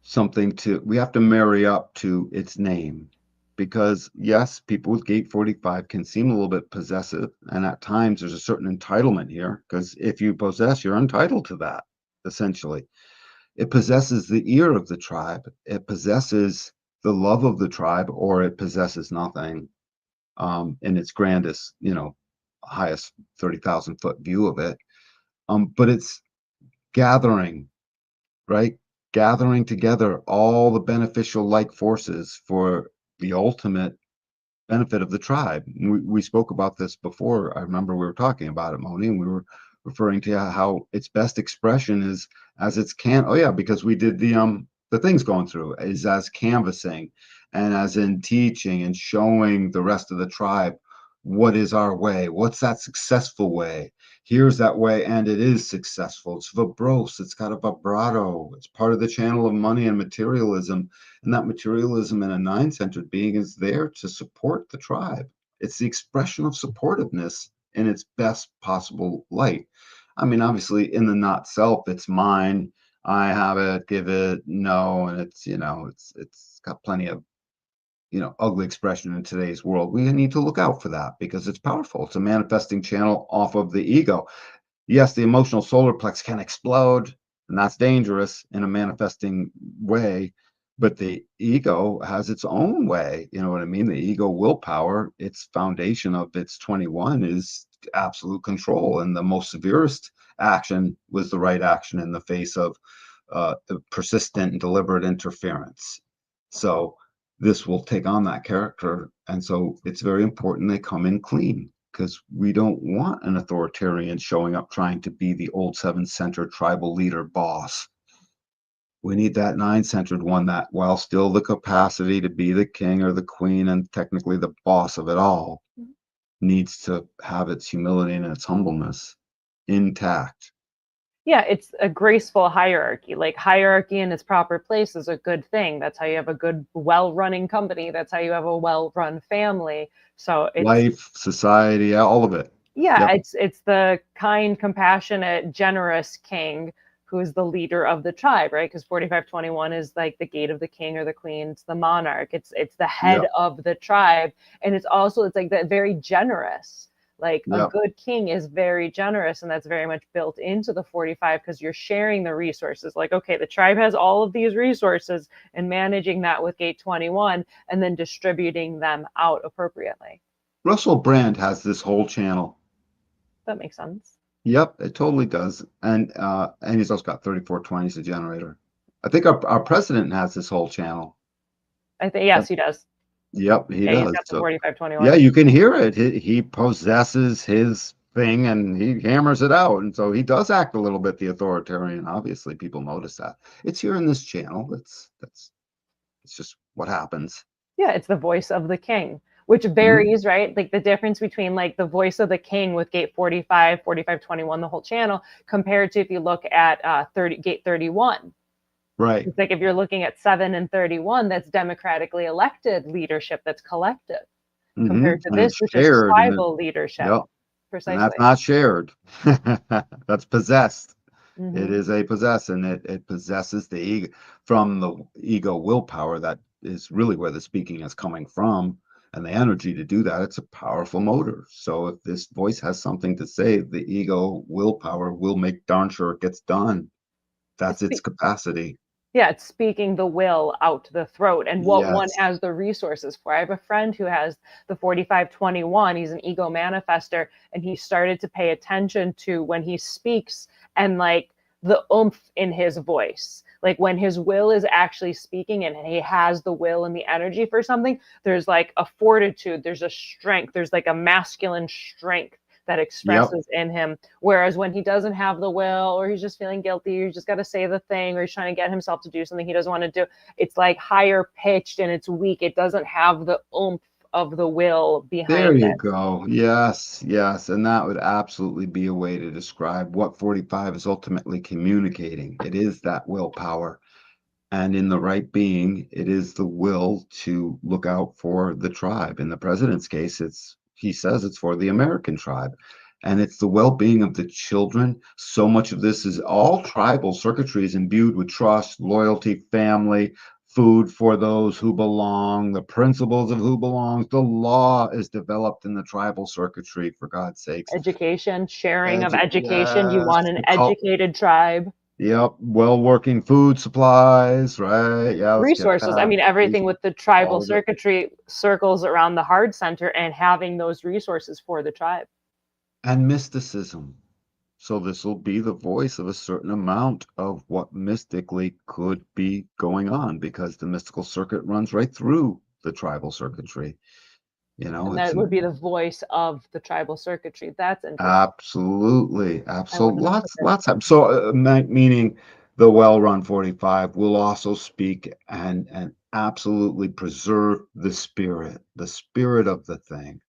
something we have to marry up to its name. Because yes, people with gate 45 can seem a little bit possessive, and at times there's a certain entitlement here, because if you possess, you're entitled to that, essentially. It possesses the ear of the tribe, it possesses the love of the tribe, or it possesses nothing, in its grandest, you know, highest 30,000-foot view of it. But it's gathering, right? Gathering together all the beneficial like forces for the ultimate benefit of the tribe. We spoke about this before. I remember we were talking about it, Moni, and we were referring to how its best expression is as its can. Oh yeah, because we did the things going through is as canvassing and as in teaching and showing the rest of the tribe what is our way, what's that successful way. Here's that way, and it is successful. It's verbose, it's got a vibrato, it's part of the channel of money and materialism. And that materialism in a nine-centered being is there to support the tribe. It's the expression of supportiveness in its best possible light. I mean, obviously, in the not self, it's mine. I have it, give it, no, and it's, you know, it's got plenty of, you know, ugly expression in today's world. We need to look out for that because it's powerful. It's a manifesting channel off of the ego. Yes, the emotional solar plex can explode, and that's dangerous in a manifesting way. But the ego has its own way. You know what I mean? The ego willpower, its foundation of its 21 is absolute control. And the most severest action was the right action in the face of persistent and deliberate interference. So this will take on that character. And so it's very important they come in clean, because we don't want an authoritarian showing up trying to be the old seven-centered tribal leader boss. We need that nine-centered one that, while still the capacity to be the king or the queen and technically the boss of it all, needs to have its humility and its humbleness intact. Yeah, it's a graceful hierarchy. Like hierarchy in its proper place is a good thing. That's how you have a good, well-running company. That's how you have a well-run family. So it's Life, society, all of it. yeah, Yep. it's the kind, compassionate, generous king who is the leader of the tribe, right? Because 4521 is like the gate of the king or the queen. It's the monarch. It's the head Yep. of the tribe, and it's like that very generous. Like a Yep. good king is very generous, and that's very much built into the 45 because you're sharing the resources. Like, okay, the tribe has all of these resources, and managing that with gate 21, and then distributing them out appropriately. Russell Brand has this whole channel. That makes sense. Yep, it totally does. And he's also got 3420 as a generator. I think our president has this whole channel. I think yes, Yep. he does. Yep, he Yeah, he's does. got the So 4521. yeah, you can hear it. He possesses his thing and he hammers it out. And so he does act a little bit the authoritarian. Obviously, people notice that. It's here in this channel. It's just what happens. Yeah, it's the voice of the king, which Mhm. varies, right? Like the difference between like the voice of the king with gate 45, 4521, the whole channel, compared to if you look at gate 31. Right. It's like if you're looking at 7 and 31, that's democratically elected leadership that's collective, compared to And this, it's which is shared tribal leadership. yep. And that's Precisely. not shared. That's possessed. It Hmm. is a possess, and it possesses the ego from the ego willpower that is really where the speaking is coming from, and the energy to do that. It's a powerful motor. So if this voice has something to say, the ego willpower will make darn sure it gets done. That's It's its capacity. Yeah, it's speaking the will out the throat and what one Yes. has the resources for. I have a friend who has the 4521. He's an ego manifester, and he started to pay attention to when he speaks and like the oomph in his voice. Like when his will is actually speaking and he has the will and the energy for something, there's like a fortitude, there's a strength, there's like a masculine strength that Yep. expresses in him. Whereas when he doesn't have the will, or he's just feeling guilty, or he's just got to say the thing, or he's trying to get himself to do something he doesn't want to do, it's like higher pitched and it's weak. It doesn't have the oomph of the will There behind you it. go. Yes, yes. And that would absolutely be a way to describe what 45 is ultimately communicating. It is that willpower. And in the right being, it is the will to look out for the tribe. In the president's case, he says it's for the American tribe. And it's the well-being of the children. So much of this is all tribal circuitry is imbued with trust, loyalty, family, food for those who belong, the principles of who belongs. The law is developed in the tribal circuitry, for God's sakes. Education, sharing of education. You Yes, want an the cult. educated tribe. Yep, well-working food supplies, right? Yeah, let's get Resources. I that. mean, everything with the tribal All of it. circuitry circles around the heart center and having those resources for the tribe. And mysticism. So this will be the voice of a certain amount of what mystically could be going on, because the mystical circuit runs right through the tribal circuitry. And It's that would be the voice of the tribal circuitry. That's interesting. absolutely, I absolutely, wouldn't have put that. lots of so meaning the well-run 45 will also speak and absolutely preserve the spirit of the thing.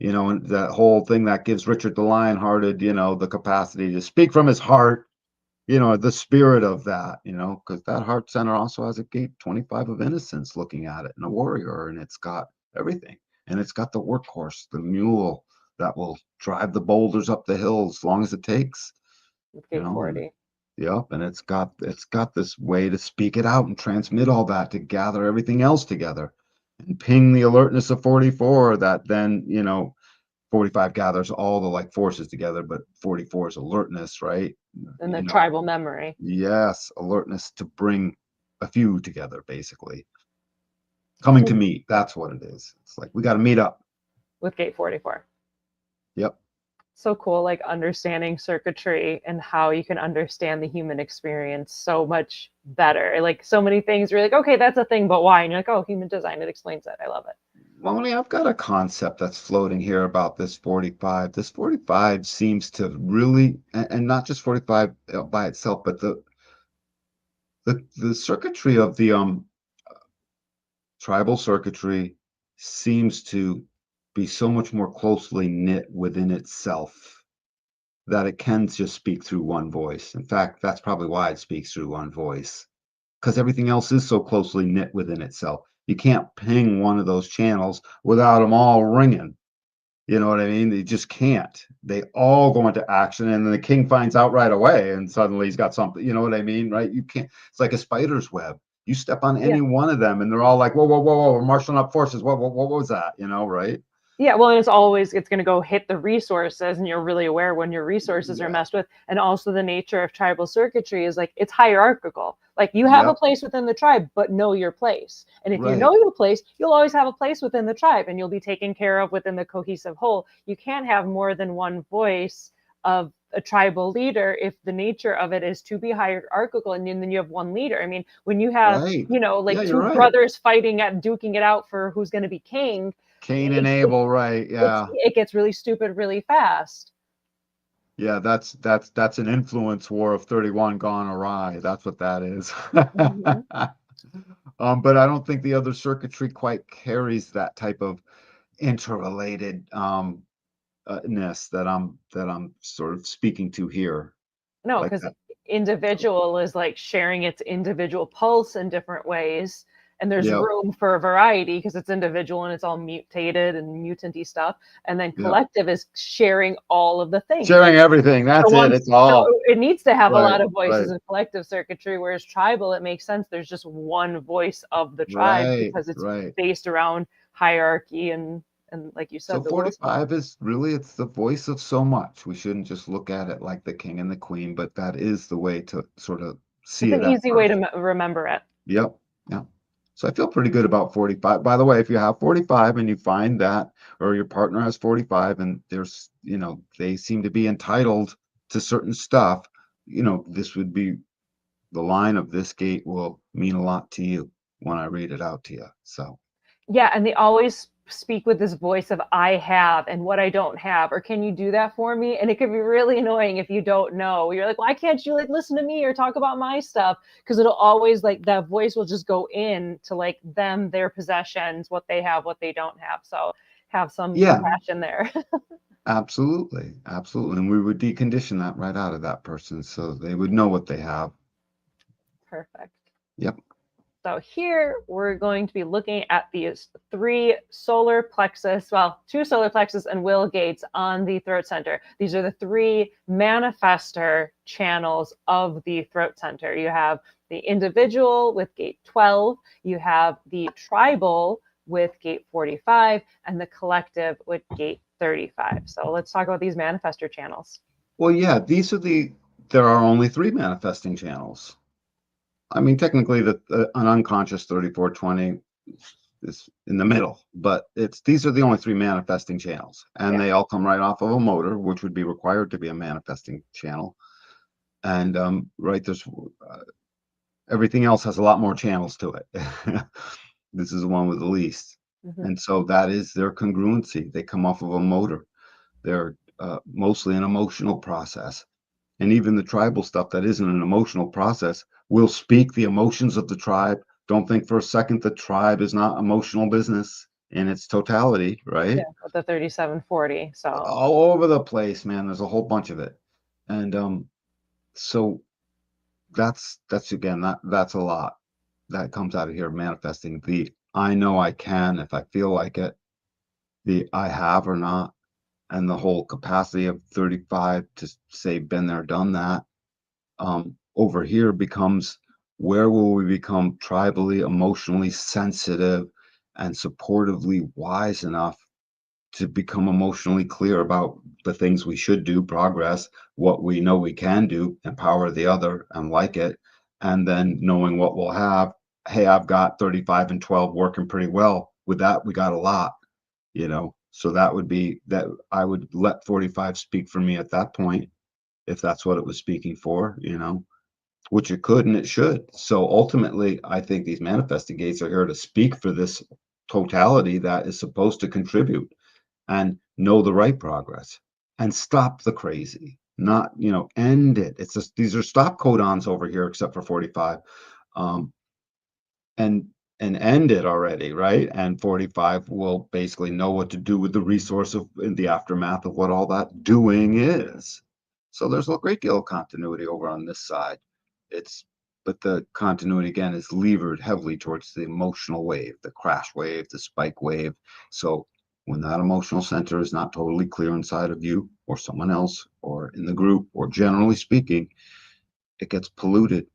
And that whole thing that gives Richard the Lionhearted, the capacity to speak from his heart, the spirit of that, because that heart center also has a gate 25 of innocence looking at it and a warrior, and it's got everything. And it's got the workhorse, the mule that will drive the boulders up the hill as long as it takes, With you gate know, and 40. yep, and it's got this way to speak it out and transmit all that to gather everything else together and ping the alertness of 44 that then, 45 gathers all the like forces together, but 44 is alertness, right? And the tribal memory Yes, alertness to bring a few together, basically. Coming to meet, that's what it is. It's like we got to meet up. with gate 44. Yep. So cool, like understanding circuitry and how you can understand the human experience so much better. Like so many things you're like, okay, that's a thing, but why? And you're like, oh, human design, it explains it. I love it. Moni, I've got a concept that's floating here about this 45. This 45 seems to really, and not just 45 by itself, but the circuitry of the tribal circuitry seems to be so much more closely knit within itself that it can just speak through one voice. In fact, that's probably why it speaks through one voice, because everything else is so closely knit within itself. You can't ping one of those channels without them all ringing. You know what I mean? They just can't. They all go into action, and then the king finds out right away, and suddenly he's got something. You know what I mean, right? You can't. It's like a spider's web. You step on Yeah. any one of them, and they're all like, "Whoa, whoa, whoa, whoa! We're marshaling up forces. What was that?" You know, right? Yeah, well, and it's going to go hit the resources, and you're really aware when your resources are Yeah. messed with. And also, the nature of tribal circuitry is like it's hierarchical. Like you have a Yep. place within the tribe, but know your place. And if you Right. know your place, you'll always have a place within the tribe, and you'll be taken care of within the cohesive whole. You can't have more than one voice of a tribal leader if the nature of it is to be hierarchical, and then you have one leader. I mean, when you have Right. like Yeah, you're two right. brothers fighting at duking it out for who's going to be king, Cain and Abel. Right. Yeah. it gets really stupid really fast. Yeah. That's an influence war of 31 gone awry. That's what that is. Mm-hmm. But I don't think the other circuitry quite carries that type of interrelated ness that I'm sort of speaking to here, No, like because that. individual is like sharing its individual pulse in different ways. And there's Yep, room for variety because it's individual and it's all mutated and mutanty stuff. And then yep. collective is sharing all of the things. Sharing everything. So That's it. once It's all so it needs to have a right, lot of voices right, in collective circuitry, whereas tribal, it makes sense. There's just one voice of the tribe right, because it's right. based around hierarchy and like you So said, the will. 45 is really it's the voice of so much. We shouldn't just look at it like the king and the queen, but that is the way to sort of It's see an it at easy way first. to remember it. Yep. Yep. So I feel pretty good about 45. By the way, if you have 45 and you find that, or your partner has 45 and there's, they seem to be entitled to certain stuff, this would be the line of this gate will mean a lot to you when I read it out to you. So, Yeah, and they always speak with this voice of I have and what I don't have, or can you do that for me? And it can be really annoying if you don't know. You're like, why can't you like listen to me or talk about my stuff? Because it'll always like that voice will just go in to like them, their possessions, what they have, what they don't have. So have some yeah, compassion there. absolutely. Absolutely. And we would decondition that right out of that person so they would know what they have. Perfect. Yep. So here we're going to be looking at these three solar plexus, well, two solar plexus and will gates on the throat center. These are the three manifestor channels of the throat center. You have the individual with gate 12, you have the tribal with gate 45, and the collective with gate 35. So let's talk about these manifestor channels. Well, yeah, there are only three manifesting channels. I mean, technically, an unconscious 3420 is in the middle, but these are the only three manifesting channels, and Yeah. they all come right off of a motor, which would be required to be a manifesting channel. And right, there's everything else has a lot more channels to it. This is the one with the least, Mm-hmm. and so that is their congruency. They come off of a motor. They're mostly an emotional process. And even the tribal stuff that isn't an emotional process will speak the emotions of the tribe. Don't think for a second the tribe is not emotional business in its totality, Yeah, right? with the 3740. So All over the place, man. There's a whole bunch of it. And so that's again that's a lot that comes out of here manifesting the I know I can if I feel like it, the I have or not, and the whole capacity of 35 to say been there, done that. Over here becomes where will we become tribally, emotionally sensitive and supportively wise enough to become emotionally clear about the things we should do, progress, what we know we can do, empower the other and like it, and then knowing what we'll have. Hey, I've got 35 and 12 working pretty well. With that, we got a lot, you know. So that would be that I would let 45 speak for me at that point, if that's what it was speaking for, which it could and it should. So ultimately, I think these manifesting gates are here to speak for this totality that is supposed to contribute and know the right progress and stop the crazy, not, end it. It's just these are stop codons over here, except for 45. Um, and end it already, right? And 45 will basically know what to do with the resource of in the aftermath of what all that doing is. So there's a great deal of continuity over on this side. But the continuity again is levered heavily towards the emotional wave, the crash wave, the spike wave. So when that emotional center is not totally clear inside of you or someone else or in the group or generally speaking, it gets polluted.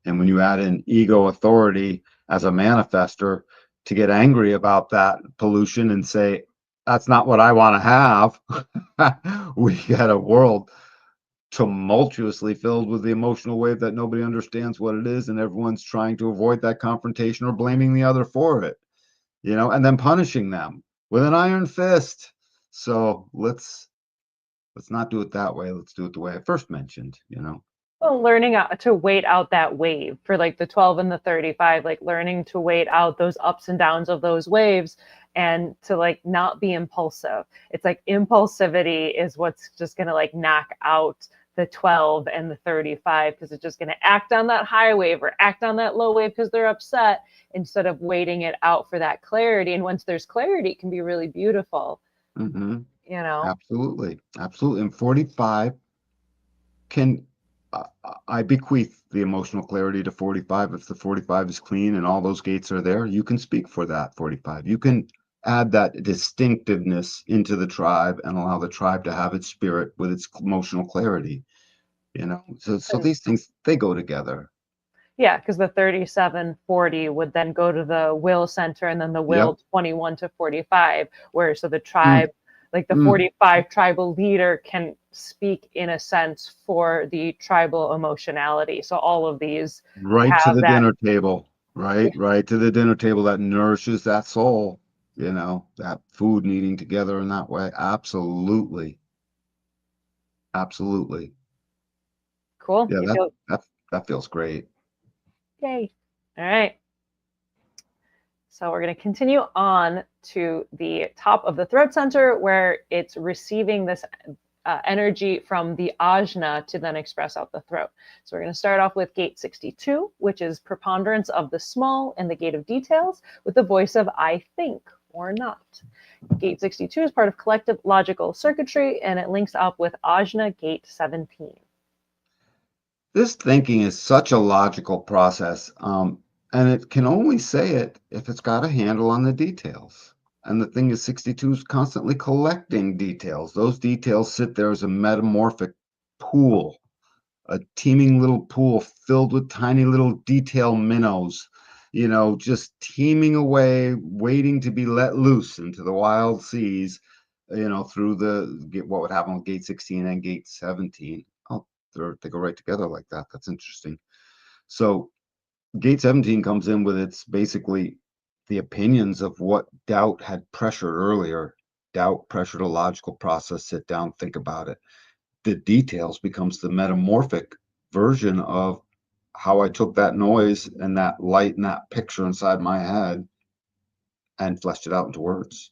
And when you add in ego authority as a manifester to get angry about that pollution and say, that's not what I want to have, we get a world tumultuously filled with the emotional wave that nobody understands what it is, and everyone's trying to avoid that confrontation or blaming the other for it, and then punishing them with an iron fist. So let's not do it that way. Let's do it the way I first mentioned. Well, learning to wait out that wave for like the 12 and the 35, like learning to wait out those ups and downs of those waves and to like not be impulsive. It's like impulsivity is what's just going to like knock out the 12 and the 35 because it's just going to act on that high wave or act on that low wave because they're upset instead of waiting it out for that clarity. And once there's clarity, it can be really beautiful. Mm-hmm. Absolutely. And 45 can I bequeath the emotional clarity to 45. If the 45 is clean and all those gates are there, you can speak for that 45. You can add that distinctiveness into the tribe and allow the tribe to have its spirit with its emotional clarity. So these things, they go together. Yeah, because the 3740 would then go to the will center and then the will 21 to 45, where so the tribe, like the 45 tribal leader can speak in a sense for the tribal emotionality. So all of these right to the dinner table, right to the dinner table that nourishes that soul, that food and eating together in that way. Absolutely. Cool. Yeah, that feels great. Yay. All right. So we're going to continue on to the top of the throat center where it's receiving this energy from the ajna to then express out the throat. So we're going to start off with gate 62, which is preponderance of the small and the gate of details with the voice of I think or not. Gate 62 is part of collective logical circuitry and it links up with ajna gate 17. This thinking is such a logical process, and it can only say it if it's got a handle on the details. And the thing is, 62 is constantly collecting details. Those details sit there as a metamorphic pool, a teeming little pool filled with tiny little detail minnows, just teeming away, waiting to be let loose into the wild seas, through what would happen with gate 16 and gate 17. Oh, they go right together like that. That's interesting. So gate 17 comes in with its basically the opinions of what doubt had pressured earlier. Doubt pressured a logical process. Sit down, think about it. The details becomes the metamorphic version of how I took that noise and that light and that picture inside my head and fleshed it out into words.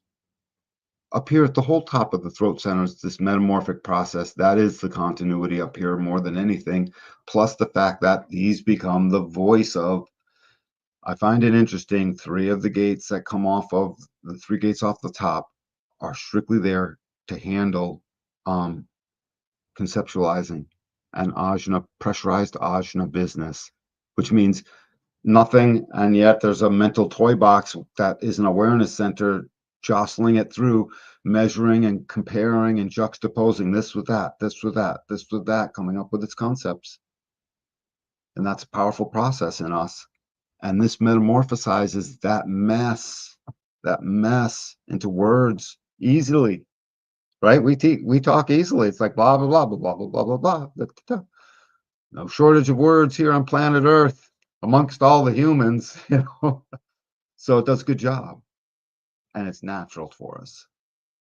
Up here at the whole top of the throat center is this metamorphic process. That is the continuity up here more than anything, plus the fact that these become the voice of, I find it interesting, 3 of the gates that come off of the 3 gates off the top are strictly there to handle conceptualizing and ajna, pressurized ajna business, which means nothing, and yet there's a mental toy box that is an awareness center jostling it through, measuring and comparing and juxtaposing this with that, this with that, this with that, coming up with its concepts. And that's a powerful process in us. And this metamorphosizes that mess into words easily, right? We talk easily. It's like blah, blah, blah, blah, blah, blah, blah, blah, blah. No shortage of words here on planet Earth amongst all the humans, So it does a good job, and it's natural for us.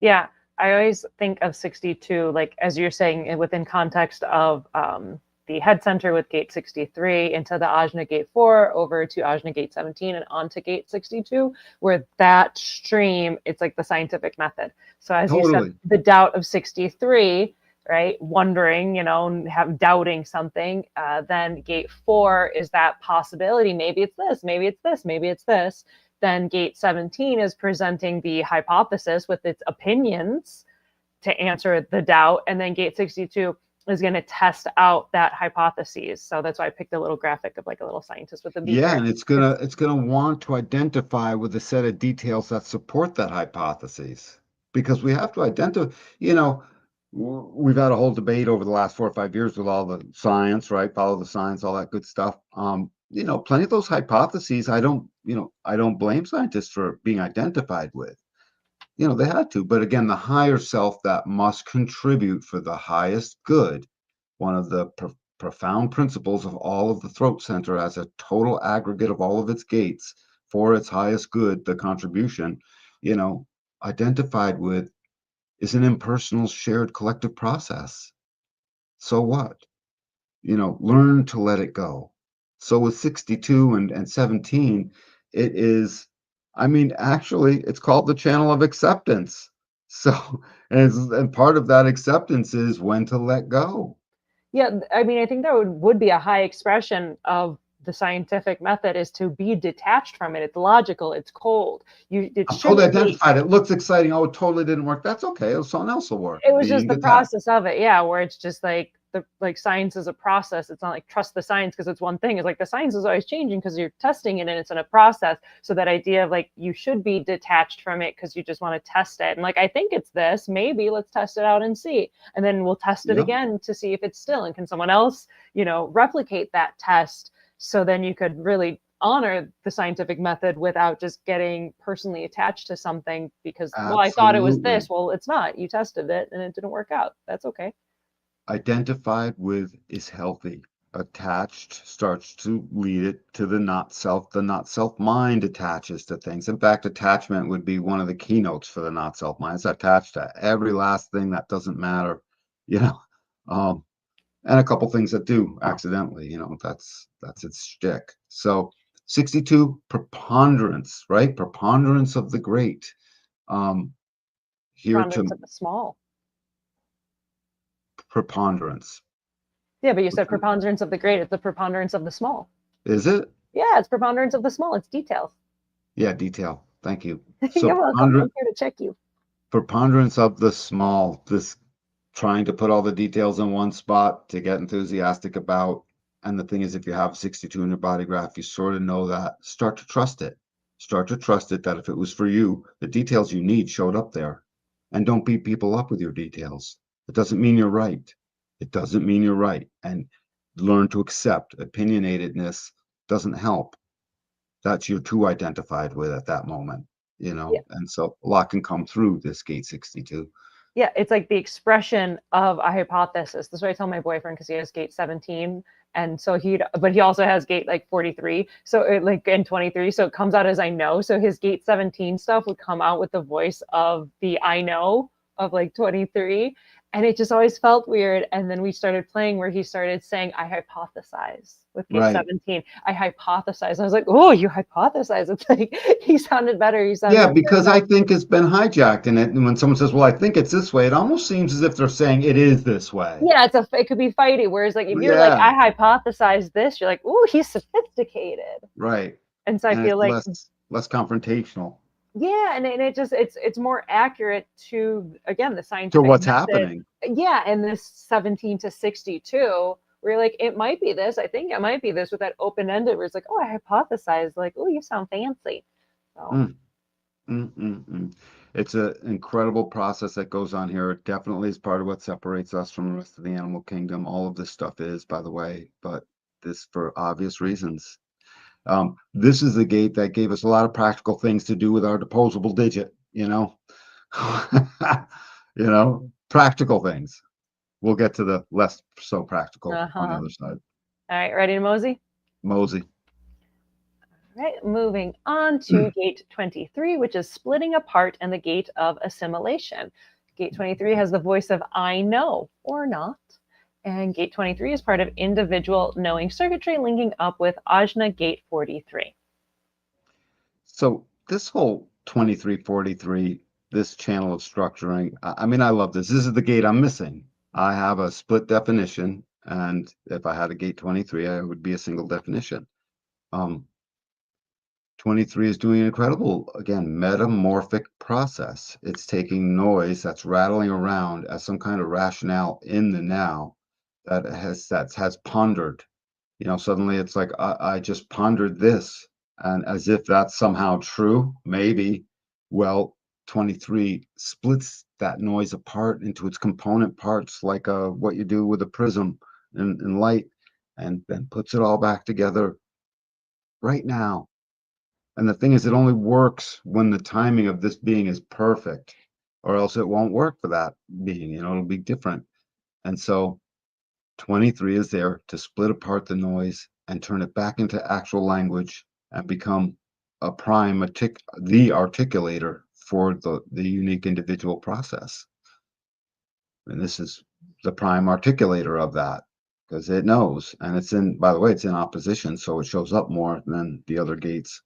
Yeah, I always think of 62, like as you're saying, within context of the head center with gate 63 into the Ajna gate 4 over to Ajna gate 17 and onto gate 62, where that stream, it's like the scientific method. So as you said, Totally. the doubt of 63, right? Wondering, have doubting something. Then gate 4 is that possibility. Maybe it's this, maybe it's this, maybe it's this. Then gate 17 is presenting the hypothesis with its opinions to answer the doubt. And then gate 62 is going to test out that hypothesis. So that's why I picked a little graphic of like a little scientist with a beaker. Yeah, and it's gonna want to identify with a set of details that support that hypothesis, because we have to identify. We've had a whole debate over the last 4 or 5 years with all the science, right? Follow the science, all that good stuff. Plenty of those hypotheses, I don't blame scientists for being identified with. They had to, but again, the higher self that must contribute for the highest good. One of the profound principles of all of the throat center as a total aggregate of all of its gates for its highest good, the contribution, identified with, is an impersonal, shared, collective process. So what? Learn to let it go. So with 62 and 17, it is, actually, it's called the channel of acceptance. So, and part of that acceptance is when to let go. Yeah, I mean, I think that would be a high expression of the scientific method, is to be detached from it. It's logical. It's cold. It I'm totally shouldn't be. identified. It looks exciting. Oh, it totally didn't work. That's okay. Someone else will work. It was just Being the detached. process of it, yeah, where it's just like science is a process. It's not like trust the science because it's one thing. It's like the science is always changing because you're testing it and it's in a process. So that idea of like you should be detached from it because you just want to test it. And like, I think it's this, maybe let's test it out and see. And then we'll test it again to see if it's still, and can someone else, replicate that test. So then you could really honor the scientific method without just getting personally attached to something because, well, I thought it was this. Well, it's not. You tested it and it didn't work out. That's okay. Identified with is healthy. Attached starts to lead it to the not self. The not self mind attaches to things. In fact, attachment would be one of the keynotes for the not self mind. It's attached to every last thing that doesn't matter, and a couple things that do accidentally, that's its shtick. So 62, preponderance, right? Preponderance of the great. Here Preponderance to of the small. preponderance. Yeah, but you said preponderance of the great. It's the preponderance of the small. Is it? Yeah, it's preponderance of the small. It's details. Yeah, detail. Thank you. So You're welcome. I'm here to check you. preponderance of the small, this trying to put all the details in one spot to get enthusiastic about. And the thing is, if you have 62 in your body graph, you sort of know that. Start to trust it. Start to trust it that if it was for you, the details you need showed up there. And don't beat people up with your details. It doesn't mean you're right. It doesn't mean you're right. And learn to accept opinionatedness doesn't help. That's you're too identified with at that moment, Yeah. and so a lot can come through this gate 62. Yeah, it's like the expression of a hypothesis. That's what I tell my boyfriend because he has gate 17. And so but he also has gate like 43. So and 23. So it comes out as I know. So his gate 17 stuff would come out with the voice of the I know of like 23. And it just always felt weird. And then we started playing where he started saying, I hypothesize with gate 17. I hypothesize. I was like, oh, you hypothesize. It's like he sounded better. Yeah, because I think it's been hijacked in it. And when someone says, well, I think it's this way, it almost seems as if they're saying it is this way. Yeah, it could be fighty. Whereas like if you're like, I hypothesize this, you're like, oh, he's sophisticated. Right. And so I feel like less confrontational. Yeah, and it just it's more accurate to, again, the scientific to what's method. happening. Yeah, and this 17 to 62, where you're like, it might be this, I think it might be this, with that open-ended where it's like, oh, I hypothesize, like, oh, you sound fancy. So It's an incredible process that goes on here. It definitely is part of what separates us from the rest of the animal kingdom. All of this stuff is, by the way, but this for obvious reasons. This is the gate that gave us a lot of practical things to do with our deposable digit, practical things. We'll get to the less so practical on the other side. All right, ready to mosey? Mosey. All right, moving on to gate 23, which is splitting apart and the gate of assimilation. Gate 23 has the voice of I know or not. And gate 23 is part of individual knowing circuitry linking up with Ajna gate 43. So this whole 2343, this channel of structuring, I mean, I love this. This is the gate I'm missing. I have a split definition, and if I had a gate 23, I would be a single definition. 23 is doing an incredible, again, metamorphic process. It's taking noise that's rattling around as some kind of rationale in the now that has pondered. You know, suddenly it's like I just pondered this, and as if that's somehow true, maybe. Well, 23 splits that noise apart into its component parts, like what you do with a prism in light, and then puts it all back together right now. And the thing is, it only works when the timing of this being is perfect, or else it won't work for that being, you know, it'll be different. And so 23 is there to split apart the noise and turn it back into actual language and become a the articulator for the unique individual process. And this is the prime articulator of that, because it knows, and it's in, by the way, it's in opposition, so it shows up more than the other gates.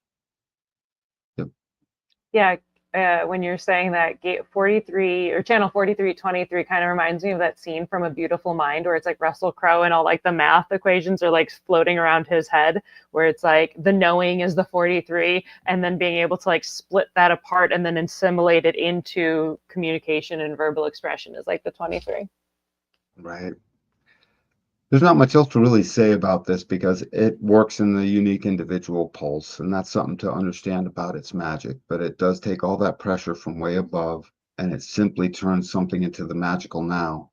Yeah, when you're saying that gate 43 or channel 4323 kind of reminds me of that scene from A Beautiful Mind where it's like Russell Crowe and all like the math equations are like floating around his head, where it's like the knowing is the 43 and then being able to like split that apart and then assimilate it into communication and verbal expression is like the 23. Right. There's not much else to really say about this because it works in the unique individual pulse, and that's something to understand about its magic. But it does take all that pressure from way above, and it simply turns something into the magical now,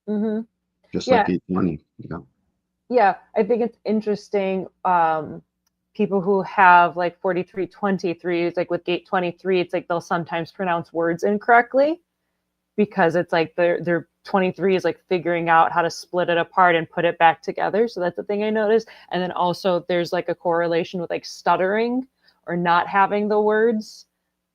Mm-hmm. just Yeah, like 820. You know? yeah. I think it's interesting. People who have like 4323, it's like with gate 23, it's like they'll sometimes pronounce words incorrectly because it's like their 23 is like figuring out how to split it apart and put it back together. So that's the thing I noticed. And then also there's like a correlation with like stuttering or not having the words.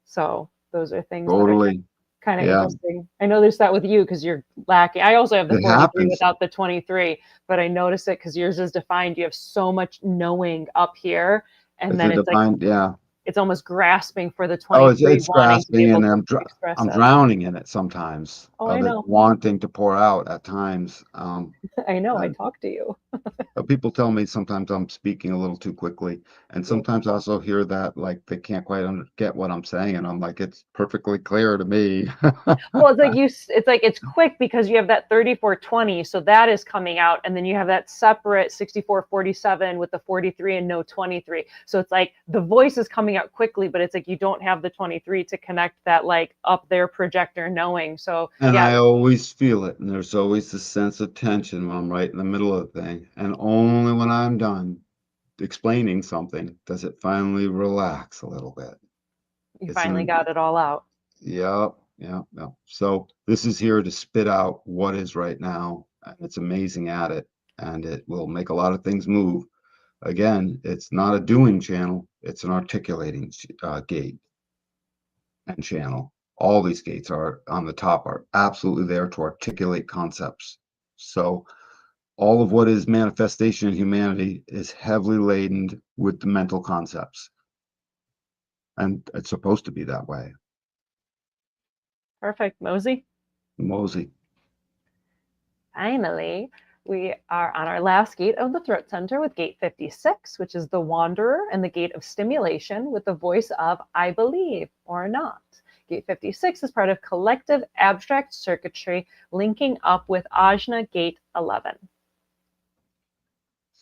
So those are things that are Totally. kind of Yeah, interesting. I know there's that with you because you're lacking. I also have the it 43 happens. without the 23, but I notice it because yours is defined. You have so much knowing up here. And It's then a it's like defined, yeah. it's almost grasping for the Oh, 23 it's wanting to be grasping, able and to express I'm it. drowning in it sometimes, Oh, I of it know. wanting to pour out at times. I know. I And talk to you. people tell me sometimes I'm speaking a little too quickly, and sometimes I also hear that like they can't quite get what I'm saying, and I'm like, it's perfectly clear to me. Well, it's like it's like it's quick because you have that 3420, so that is coming out, and then you have that separate 6447 with the 43 and no 23. So it's like the voice is coming out quickly, but it's like you don't have the 23 to connect that like up there projector knowing. So And yeah, I always feel it, and there's always this sense of tension when I'm right in the middle of the thing, and only when I'm done explaining something does it finally relax a little bit. you It's finally an got it all out. Yep, yep, yep. So this is here to spit out what is right now, and it's amazing at it, and it will make a lot of things move. Again, it's not a doing channel, it's an articulating gate and channel. All these gates are on the top are absolutely there to articulate concepts. So all of what is manifestation in humanity is heavily laden with the mental concepts, and it's supposed to be that way. Perfect, Mosey. Mosey. Finally, we are on our last gate of the throat center with gate 56, which is the wanderer, and the gate of stimulation with the voice of I believe or not. Gate 56 is part of collective abstract circuitry linking up with Ajna gate 11.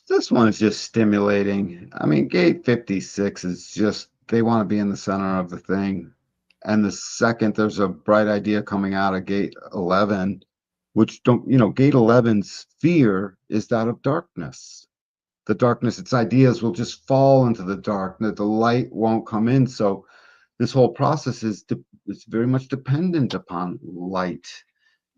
This one is just stimulating. I mean, gate 56 is just, they want to be in the center of the thing. And the second there's a bright idea coming out of gate 11, which don't, you know, gate 11's fear is that of darkness. The darkness, its ideas will just fall into the dark, that the light won't come in. So this whole process is very much dependent upon light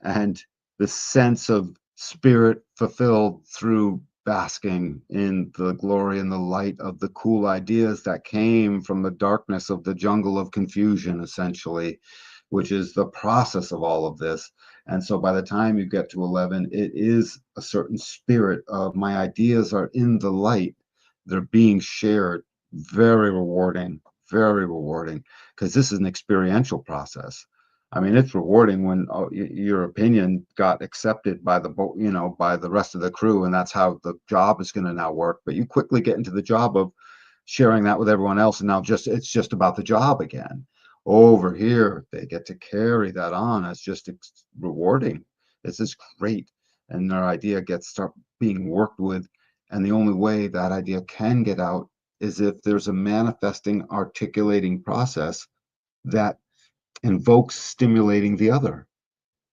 and the sense of spirit fulfilled through basking in the glory and the light of the cool ideas that came from the darkness of the jungle of confusion, essentially, which is the process of all of this. And so by the time you get to 11, it is a certain spirit of my ideas are in the light. They're being shared. Very rewarding, very rewarding, because this is an experiential process. I mean, it's rewarding when your opinion got accepted by by the rest of the crew, and that's how the job is going to now work. But you quickly get into the job of sharing that with everyone else, and now it's just about the job again. Over here, they get to carry that on as just rewarding. This is great, and their idea gets start being worked with, and the only way that idea can get out is if there's a manifesting, articulating process that invokes stimulating the other.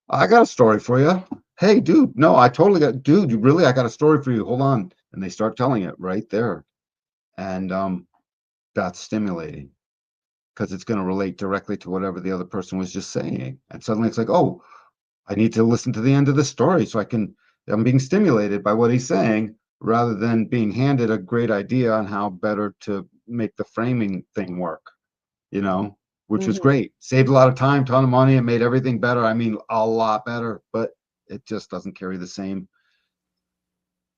I got a story for you. Hey, dude, no, I totally got, dude, you really, I got a story for you. Hold on. And they start telling it right there. And that's stimulating because it's going to relate directly to whatever the other person was just saying. And suddenly it's like, oh, I need to listen to the end of the story so I'm being stimulated by what he's saying rather than being handed a great idea on how better to make the framing thing work, which was Mhm. great. Saved a lot of time, ton of money, and made everything better. I mean, a lot better, but it just doesn't carry the same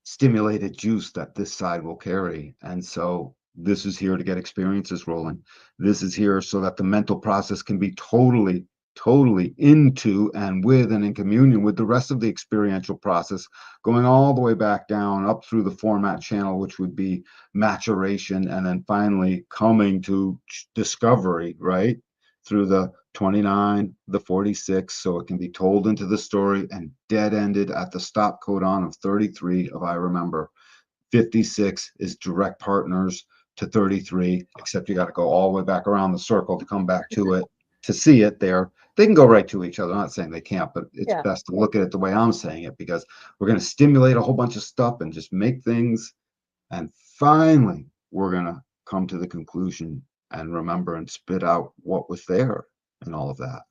stimulated juice that this side will carry. And so this is here to get experiences rolling. This is here so that the mental process can be totally into and with and in communion with the rest of the experiential process, going all the way back down up through the format channel, which would be maturation, and then finally coming to discovery, right? Through the 29, the 46, so it can be told into the story and dead-ended at the stop codon of 33 of I Remember. 56 is direct partners to 33, except you got to go all the way back around the circle to come back to it, to see it there. They can go right to each other. I'm not saying they can't, but it's Yeah. best to look at it the way I'm saying it, because we're going to stimulate a whole bunch of stuff and just make things. And finally, we're going to come to the conclusion and remember and spit out what was there and all of that.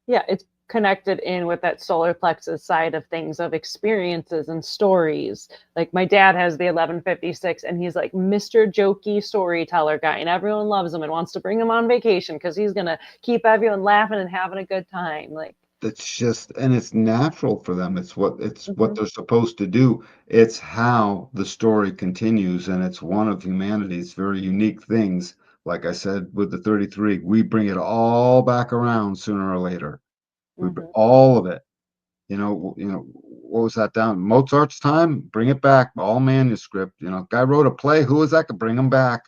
Yeah, it's connected in with that solar plexus side of things, of experiences and stories. Like my dad has the 1156 and he's like Mr. Jokey storyteller guy, and everyone loves him and wants to bring him on vacation because he's going to keep everyone laughing and having a good time. Like, It's just, and it's natural for them. It's what mhm. they're supposed to do. It's how the story continues, and it's one of humanity's very unique things. Like I said with the 33, we bring it all back around sooner or later. Mhm. All of it. What was that down Mozart's time? Bring it back, all manuscript. Guy wrote a play. Who was that? Could bring him back.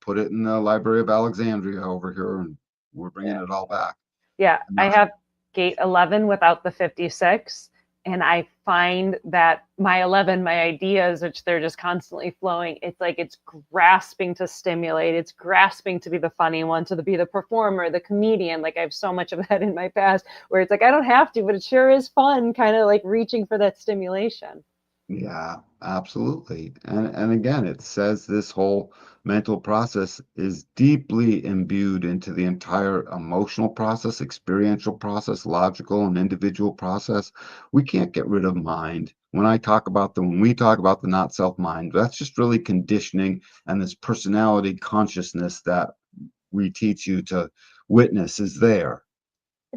Put it in the Library of Alexandria over here, and we're bringing Yeah. it all back. Yeah, And I that's have gate 11 without the 56. And I find that my 11, my ideas, which they're just constantly flowing, it's like it's grasping to stimulate. It's grasping to be the funny one, to be the performer, the comedian. Like I have so much of that in my past where it's like, I don't have to, but it sure is fun, kind of like reaching for that stimulation. Yeah, absolutely. And again, it says this whole mental process is deeply imbued into the entire emotional process, experiential process, logical and individual process. We can't get rid of mind. When we talk about the not self mind, that's just really conditioning and this personality consciousness that we teach you to witness is there.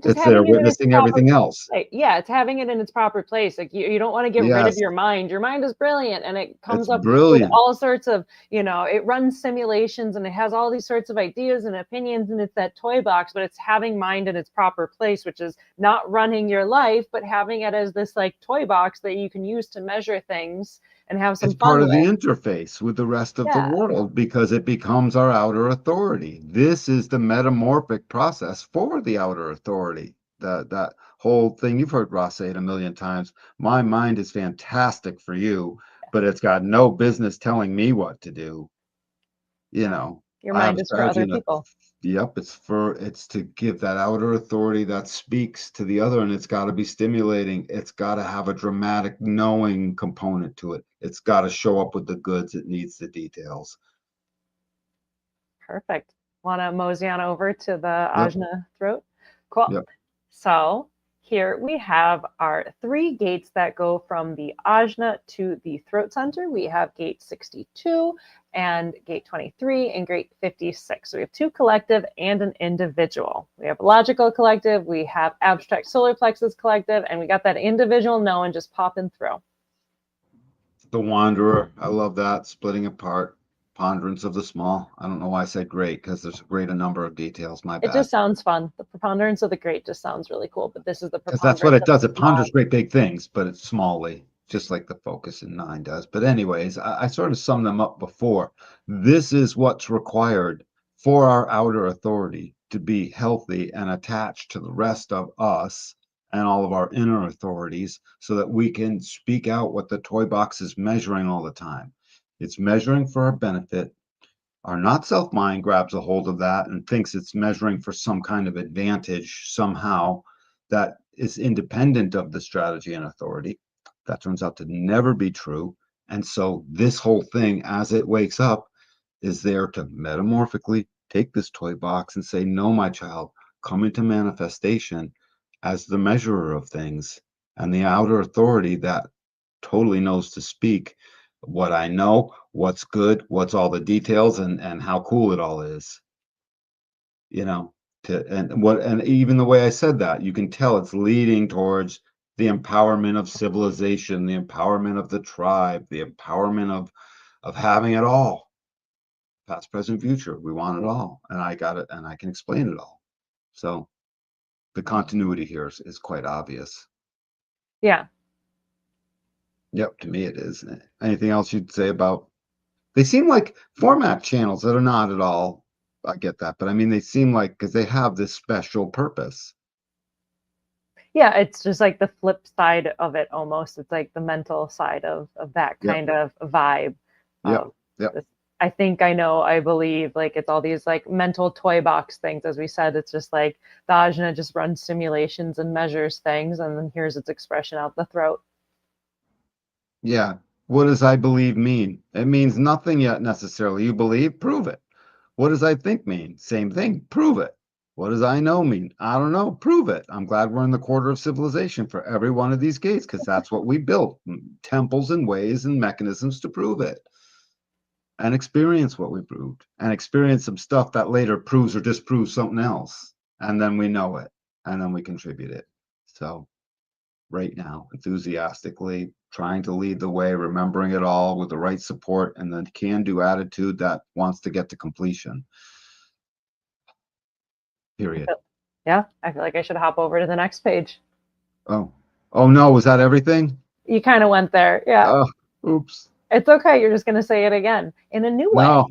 Just It's there having it in its witnessing proper everything else. place. Yeah, it's having it in its proper place. Like you don't want to get rid of Yes, your mind. Your mind is brilliant and it comes it's up with brilliant. all sorts of, it runs simulations and it has all these sorts of ideas and opinions and it's that toy box, but it's having mind in its proper place, which is not running your life, but having it as this like toy box that you can use to measure things and have It's some fun part of the with. interface with the rest of the Yeah. world because it becomes our outer authority. This is the metamorphic process for the outer authority. That whole thing you've heard Ross say it a million times. My mind is fantastic for you, but it's got no business telling me what to do. You Yeah. know, Your I have mind a is for strategy other and people. yep, it's to give that outer authority that speaks to the other, and it's got to be stimulating. It's got to have a dramatic knowing component to it. It's got to show up with the goods. It needs the details. Perfect. Want to mosey on over to the Yep, ajna throat? Cool. yep. So here we have our 3 gates that go from the ajna to the throat center. We have gate 62 and gate 23 and gate 56. So we have 2 collective and an individual. We have logical collective, we have abstract solar plexus collective, and we got that individual known just popping through. The Wanderer, I love that. Splitting apart, ponderance of the small. I don't know why I said great, because there's a greater number of details. My It bad. just sounds fun. The preponderance of the great just sounds really cool, but this is the Because preponderance that's what it does. of It the small. ponders great big things, but it's smallly, just like the focus in 9 does. But anyways, I sort of summed them up before. This is what's required for our outer authority to be healthy and attached to the rest of us and all of our inner authorities, so that we can speak out what the toy box is measuring all the time. It's measuring for our benefit. Our not self mind grabs a hold of that and thinks it's measuring for some kind of advantage somehow that is independent of the strategy and authority. That turns out to never be true. And so this whole thing, as it wakes up, is there to metamorphically take this toy box and say, no, my child, come into manifestation as the measurer of things and the outer authority that totally knows to speak what I know, what's good, what's all the details, and how cool it all is. You know, and even the way I said that, you can tell it's leading towards the empowerment of civilization, the empowerment of the tribe, the empowerment of having it all. Past, present, future. We want it all. And I got it, and I can explain it all. So the continuity here is quite obvious. Yeah. Yep, to me it is. Anything else you'd say about? They seem like format channels that are not at all. I get that, but I mean, they seem like, because they have this special purpose. Yeah, it's just like the flip side of it almost. It's like the mental side of that Yep. kind of vibe. Yep. Yep. This, I think I know, I believe, like it's all these like mental toy box things. As we said, it's just like the ajna just runs simulations and measures things, and then here's its expression out the throat. Yeah. What does I believe mean? It means nothing yet necessarily. You believe, prove it. What does I think mean? Same thing, prove it. What does I know mean? I don't know, prove it. I'm glad we're in the quarter of civilization for every one of these gates, because that's what we built, temples and ways and mechanisms to prove it. And experience what we proved, and experience some stuff that later proves or disproves something else. And then we know it, and then we contribute it. So right now, enthusiastically trying to lead the way, remembering it all with the right support and the can-do attitude that wants to get to completion. Period. Yeah, I feel like I should hop over to the next page. Oh no, was that everything? You kind of went there. Yeah. Oh, oops. It's okay. You're just going to say it again in a new way. No.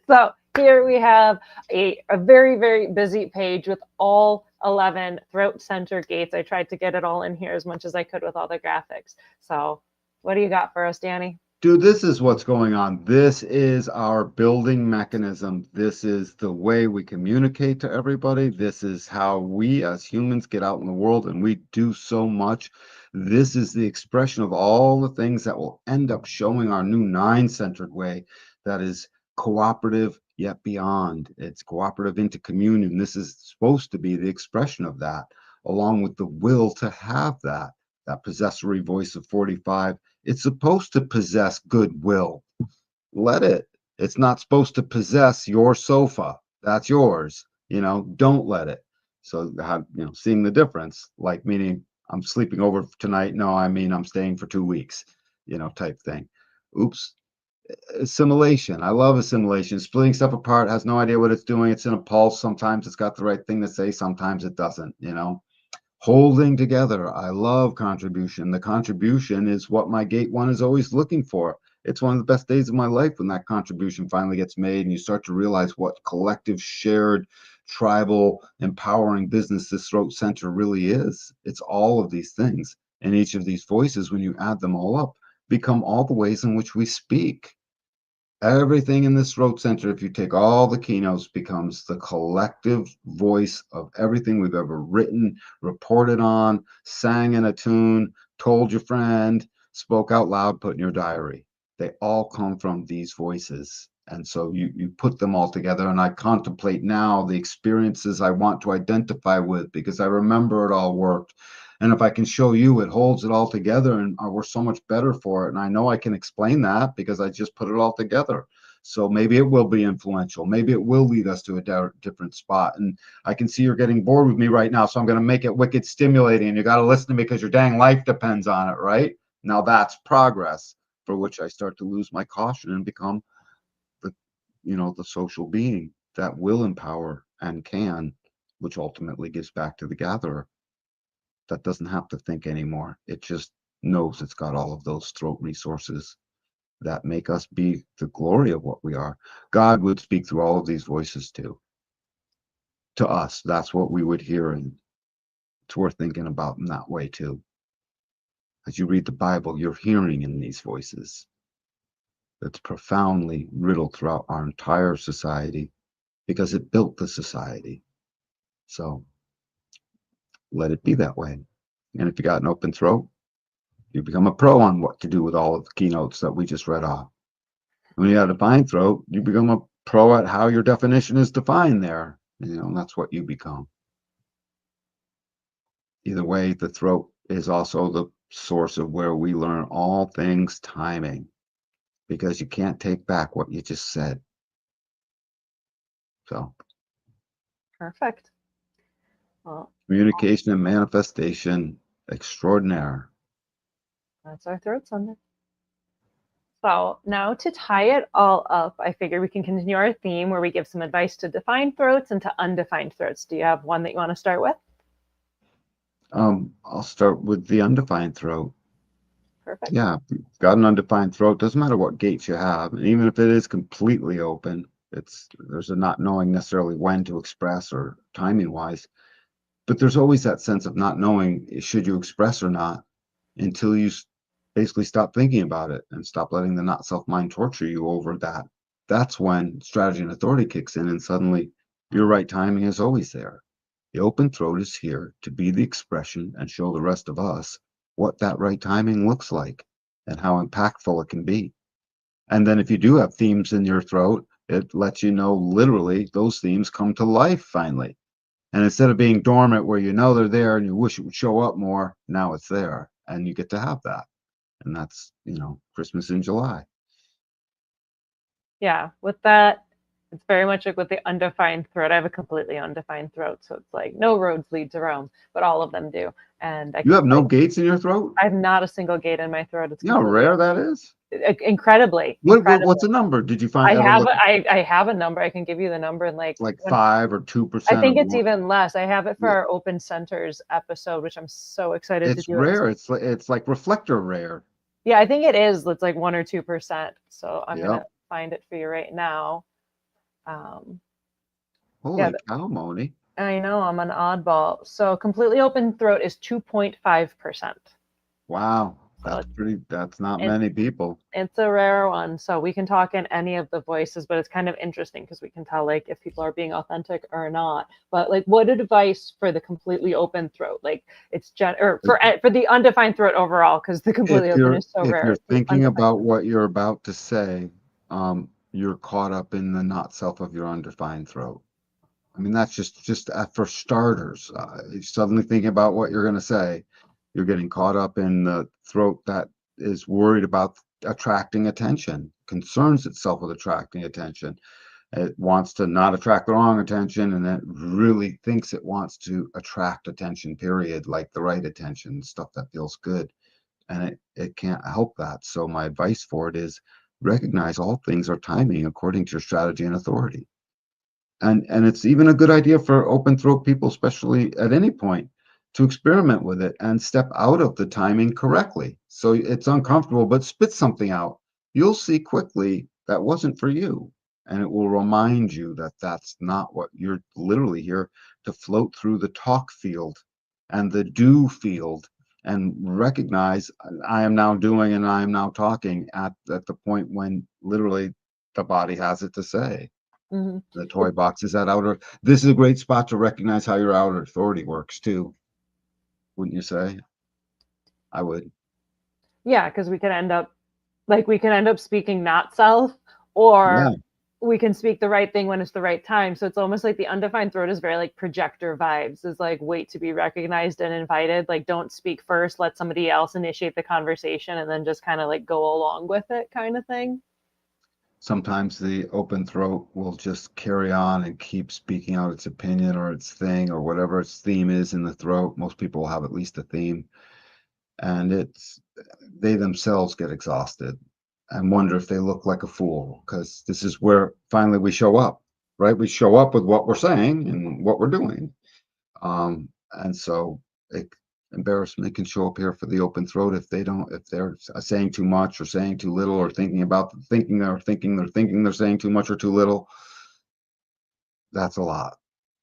So here we have a very, very busy page with all 11 throat center gates. I tried to get it all in here as much as I could with all the graphics. So what do you got for us, Danny? Dude, this is what's going on. This is our building mechanism. This is the way we communicate to everybody. This is how we as humans get out in the world, and we do so much. This is the expression of all the things that will end up showing our new 9-centered way that is cooperative yet beyond. It's cooperative into communion. This is supposed to be the expression of that, along with the will to have that possessory voice of 45. It's supposed to possess goodwill. Let it. It's not supposed to possess your sofa. That's yours. Don't let it. So, seeing the difference, like meaning I'm sleeping over tonight. No, I mean I'm staying for 2 weeks, type thing. Oops. Assimilation. I love assimilation. Splitting stuff apart, has no idea what it's doing. It's in a pulse. Sometimes it's got the right thing to say. Sometimes it doesn't, Holding together. I love contribution. The contribution is what my gate 1 is always looking for. It's one of the best days of my life when that contribution finally gets made and you start to realize what collective, shared, tribal, empowering business this throat center really is. It's all of these things. And each of these voices, when you add them all up, become all the ways in which we speak. Everything in this throat center, if you take all the keynotes, becomes the collective voice of everything we've ever written, reported on, sang in a tune, told your friend, spoke out loud, put in your diary. They all come from these voices. And so you put them all together, and I contemplate now the experiences I want to identify with because I remember it all worked. And if I can show you it holds it all together and we're so much better for it. And I know I can explain that because I just put it all together. So maybe it will be influential. Maybe it will lead us to a different spot. And I can see you're getting bored with me right now. So I'm going to make it wicked stimulating. And you got to listen to me because your dang life depends on it, right? Now that's progress for which I start to lose my caution and become the social being that will empower and can, which ultimately gives back to the gatherer that doesn't have to think anymore. It just knows it's got all of those throat resources that make us be the glory of what we are. God would speak through all of these voices too. To us, that's what we would hear, and it's worth thinking about in that way too. As you read the Bible, you're hearing in these voices. That's profoundly riddled throughout our entire society because it built the society. So let it be that way. And if you got an open throat, you become a pro on what to do with all of the keynotes that we just read off. When you have a defined throat, you become a pro at how your definition is defined there. And that's what you become. Either way, the throat is also the source of where we learn all things timing because you can't take back what you just said. So Perfect. Well, communication and manifestation extraordinaire. that's our throat Sunday. So now to tie it all up, I figure we can continue our theme where we give some advice to defined throats and to undefined throats. Do you have one that you want to start with? I'll start with the undefined throat. Perfect. Yeah, if you've got an undefined throat, doesn't matter what gates you have, and even if it is completely open, there's a not knowing necessarily when to express or timing wise, but there's always that sense of not knowing should you express or not until you basically stop thinking about it and stop letting the not self mind torture you over that. That's when strategy and authority kicks in, and suddenly your right timing is always there. The open throat is here to be the expression and show the rest of us what that right timing looks like and how impactful it can be. And then if you do have themes in your throat, it lets you know literally those themes come to life finally. And instead of being dormant where you know they're there and you wish it would show up more, now it's there and you get to have that. And that's, Christmas in July. Yeah, with that, it's very much like with the undefined throat. I have a completely undefined throat, so it's like no roads lead to Rome, but all of them do. And I You can have no gates in your throat? I have not a single gate in my throat. It's You know how completely rare that is? incredibly. What's the number? Did you I ever have look I have a number. I can give you the number and like when 5 or I 2% think of it's what? even less. I have it for Yeah, our open centers episode, which I'm so excited to it's do it. rare. It's like reflector rare. Yeah, I think it is. It's like 1 or 2%. So I'm Yep. gonna find it for you right now. Um, yeah, Holy cow, Moni. I know I'm an oddball. So completely open throat is 2.5%. Wow. So That's not it's many people. it's a rare one. So we can talk in any of the voices, but it's kind of interesting because we can tell like if people are being authentic or not. But like, what advice for the completely open throat? Like it's or for the undefined throat overall, because the completely open is so If rare. you're The thinking undefined. about what you're about to say, you're caught up in the not self of your undefined throat. I mean, that's just for starters. You're suddenly thinking about what you're going to say. You're getting caught up in the throat that is worried about attracting attention, concerns itself with attracting attention. It wants to not attract the wrong attention, and it really thinks it wants to attract attention, period, like the right attention, stuff that feels good. And it can't help that. So my advice for it is recognize all things are timing according to your strategy and authority. And it's even a good idea for open throat people, especially at any point, to experiment with it and step out of the timing correctly. So it's uncomfortable, but spit something out. You'll see quickly that wasn't for you. And it will remind you that that's not what you're literally here to float through the talk field and the do field and recognize I am now doing and I am now talking at the point when literally the body has it to say. Mm-hmm. The toy box is that outer. This is a great spot to recognize how your outer authority works too. Wouldn't you say? I would. Yeah, because we can end up speaking not self or Yeah. we can speak the right thing when it's the right time. So it's almost like the undefined throat is very like projector vibes, is like wait to be recognized and invited. Like don't speak first, let somebody else initiate the conversation and then just kind of like go along with it kind of thing. Sometimes the open throat will just carry on and keep speaking out its opinion or its thing or whatever its theme is in the throat. Most people will have at least a theme, and they themselves get exhausted and wonder if they look like a fool, because this is where finally we show up, right? We show up with what we're saying and what we're doing. And so it, embarrassment can show up here for the open throat if they're saying too much or saying too little, or thinking they're saying too much or too little. That's a lot.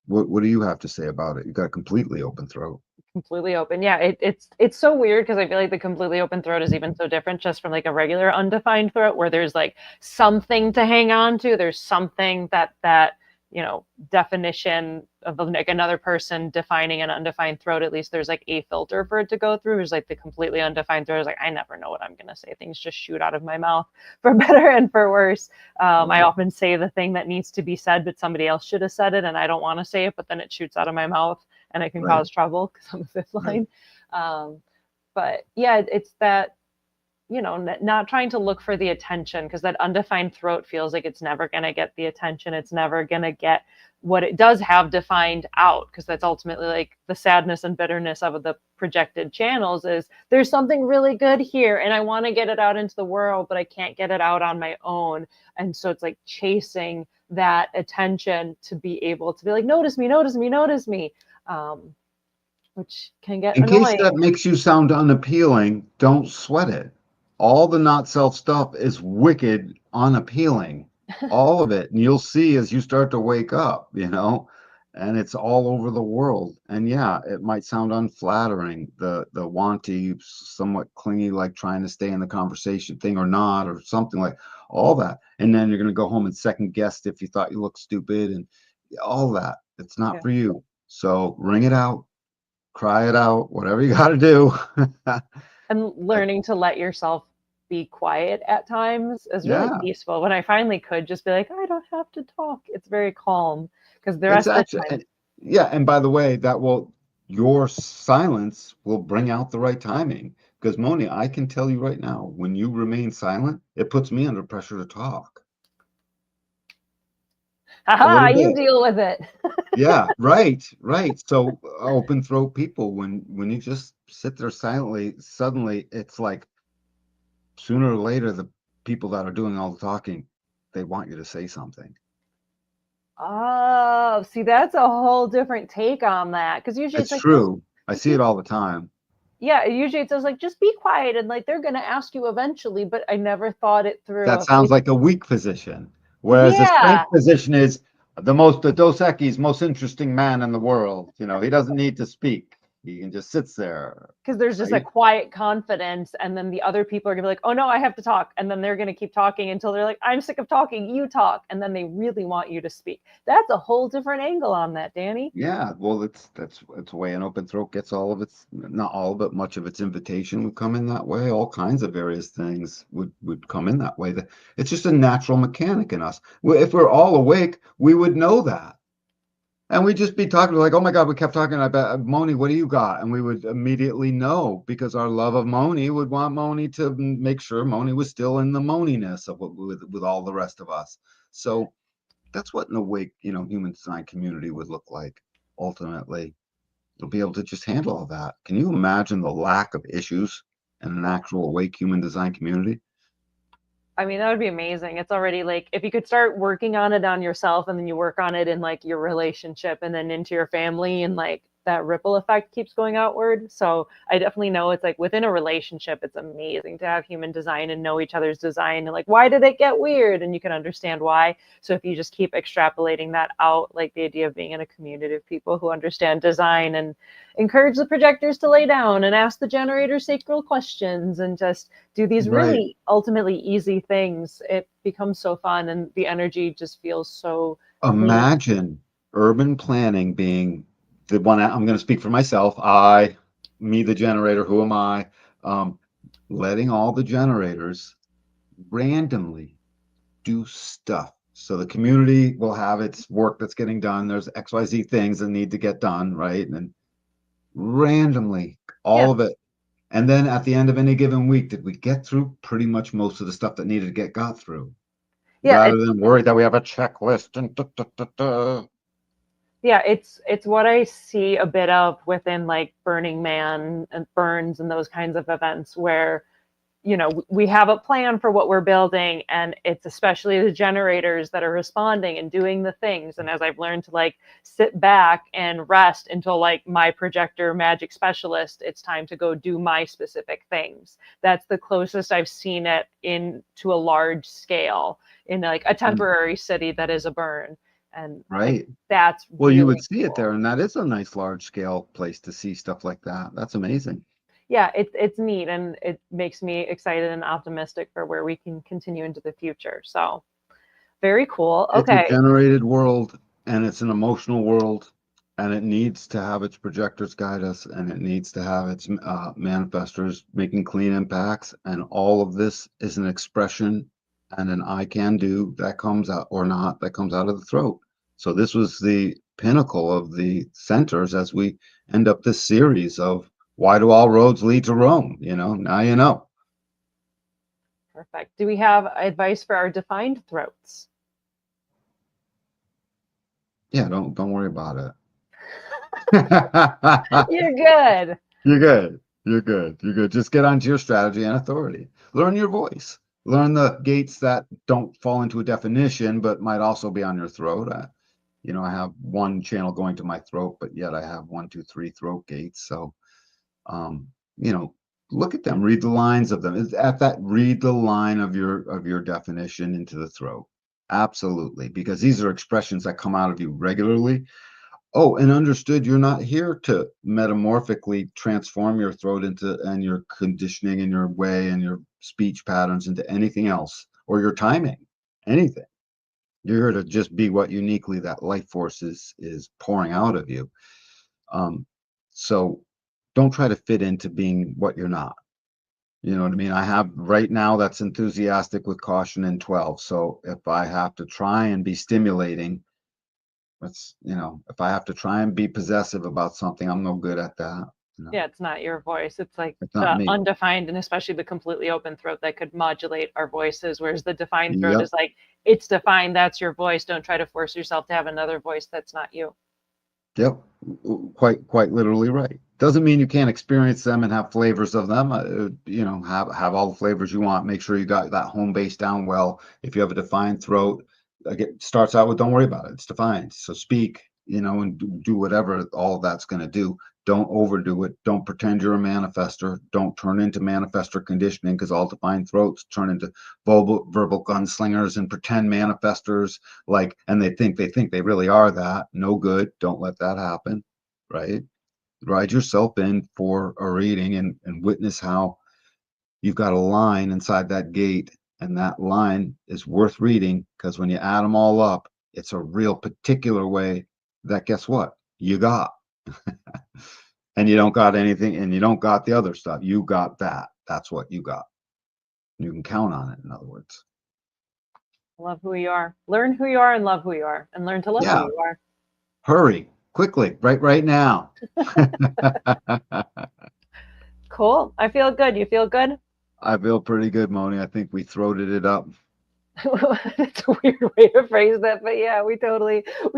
What do you have to say about it? You got a completely open throat. Completely open. Yeah, it's so weird because I feel like the completely open throat is even so different just from like a regular undefined throat where there's like something to hang on to. There's something that definition of like another person defining an undefined throat. At least there's like a filter for it to go through. There's like the completely undefined throat is like I never know what I'm gonna say. Things just shoot out of my mouth for better and for worse. I often say the thing that needs to be said, but somebody else should have said it, and I don't want to say it, but then it shoots out of my mouth and it can Right. cause trouble because I'm a fifth Right. line. But yeah, it's that, not trying to look for the attention because that undefined throat feels like it's never going to get the attention. It's never going to get what it does have defined out, because that's ultimately like the sadness and bitterness of the projected channels is there's something really good here and I want to get it out into the world, but I can't get it out on my own. And so it's like chasing that attention to be able to be like, notice me, notice me, notice me. Which can get In case that annoying. makes you sound unappealing, don't sweat it. All the not self stuff is wicked unappealing. All of it. And you'll see as you start to wake up, and it's all over the world. And yeah, it might sound unflattering, the wanty, somewhat clingy, like trying to stay in the conversation thing or not, or something like all that. And then you're going to go home and second guess if you thought you looked stupid and all that. It's not Yeah. for you. So ring it out, cry it out, whatever you got to do. And learning to let yourself be quiet at times is really Yeah, peaceful. When I finally could just be like, I don't have to talk, it's very calm because the it's rest of the actually, time, yeah. And by the way, your silence will bring out the right timing. Because Moni, I can tell you right now, when you remain silent, it puts me under pressure to talk a haha, little you bit. deal with it. Yeah, right, right. So open throat people, when you just sit there silently, suddenly it's like sooner or later, the people that are doing all the talking, they want you to say something. Oh, see, that's a whole different take on that. Because usually it's It's like, just true. I see it be, all the time. yeah, usually it says like, just be quiet and like they're going to ask you eventually, but I never thought it through. That Of sounds like, like a weak position. Whereas the yeah, strength position is the Dos Equis most interesting man in the world. He doesn't need to speak. He can just sits there, because there's just a right? quiet confidence, and then the other people are gonna be like, oh no, I have to talk, and then they're gonna keep talking until they're like, I'm sick of talking, you talk, and then they really want you to speak. That's a whole different angle on that, Danny. Yeah, well, it's the way an open throat gets all of its, not all, but much of its invitation would come in that way. All kinds of various things would come in that way. It's just a natural mechanic in us. If we're all awake, we would know that. And we'd just be talking like, oh my God, we kept talking about Moni, what do you got? And we would immediately know, because our love of Moni would want Moni to make sure Moni was still in the Moniness of with all the rest of us. So that's what an awake, human design community would look like ultimately. You'll be able to just handle all that. Can you imagine the lack of issues in an actual awake human design community? I mean, that would be amazing. It's already like if you could start working on it on yourself and then you work on it in like your relationship and then into your family, and like that ripple effect keeps going outward. So I definitely know it's like within a relationship, it's amazing to have human design and know each other's design and like, why did it get weird? And you can understand why. So if you just keep extrapolating that out, like the idea of being in a community of people who understand design and encourage the projectors to lay down and ask the generators sacral questions and just do these Right. really ultimately easy things, it becomes so fun and the energy just feels so clean. Imagine urban planning being the one. I'm going to speak for myself. Me, the generator, who am I? Um, Letting all the generators randomly do stuff So the community will have its work that's getting done. There's XYZ things that need to get done, right? And randomly, all Yeah. of it. And then at the end of any given week, did we get through pretty much most of the stuff that needed to get got through? Yeah. Rather than worry that we have a checklist and Yeah, it's what I see a bit of within like Burning Man and Burns and those kinds of events where, you know, we have a plan for what we're building, and it's especially the generators that are responding and doing the things. And as I've learned to like sit back and rest until like my projector magic specialist, it's time to go do my specific things. That's the closest I've seen it in to a large scale in like a temporary city that is a burn. And like right. that's Well, you really would see it cool. there, and that is a nice large scale place to see stuff like that. That's amazing. Yeah, it's neat, and it makes me excited and optimistic for where we can continue into the future. So very cool. It's a Okay. generated world, and it's an emotional world, and it needs to have its projectors guide us, and it needs to have its manifestors making clean impacts. And all of this is an expression and an I can do that comes out or not that comes out of the throat. So this was the pinnacle of the centers as we end up this series of why do all roads lead to Rome? You know, now you know. Perfect. Do we have advice for our defined throats? Yeah, don't worry about it. You're good. You're good. You're good. You're good. Just get onto your strategy and authority. Learn your voice. Learn the gates that don't fall into a definition, but might also be on your throat. I have one channel going to my throat, but yet I have 1, 2, 3 throat gates. So, um, you know, look at them. Read the lines of them. Read the line of your definition into the throat. Absolutely, because these are expressions that come out of you regularly. Oh, and understood, you're not here to metamorphically transform your throat into and your conditioning and your way and your speech patterns into anything else or your timing, anything. You're here to just be what uniquely that life force is pouring out of you. Um, so don't try to fit into being what you're not. You know what I mean? I have right now that's enthusiastic with caution in 12. So if I have to try and be stimulating, if I have to try and be possessive about something, I'm no good at that. Yeah, it's not your voice. It's like It's not the me. undefined and especially the completely open throat that could modulate our voices, whereas the defined throat Yep. is like, it's defined, that's your voice. Don't try to force yourself to have another voice that's not you. Yep. Quite literally right. Doesn't mean you can't experience them and have flavors of them. Have all the flavors you want. Make sure you got that home base down well. If you have a defined throat, it starts out with don't worry about it. It's defined. So speak, and do whatever all of that's going to do. Don't overdo it. Don't pretend you're a manifester. Don't turn into manifester conditioning because all defined throats turn into verbal gunslingers and pretend manifestors and they think they really are that. No good. Don't let that happen. Right? Ride yourself in for a reading and witness how you've got a line inside that gate, and that line is worth reading because when you add them all up, it's a real particular way that guess what? You got. And you don't got anything, and you don't got the other stuff. You got that. That's what you got. You can count on it, in other words. Love who you are. Learn who you are and love who you are, and learn to love who Yeah. you are. Hurry, quickly, right now. Cool. I feel good. You feel good? I feel pretty good, Moni. I think we throated it up. It's a weird way to phrase that, but yeah, we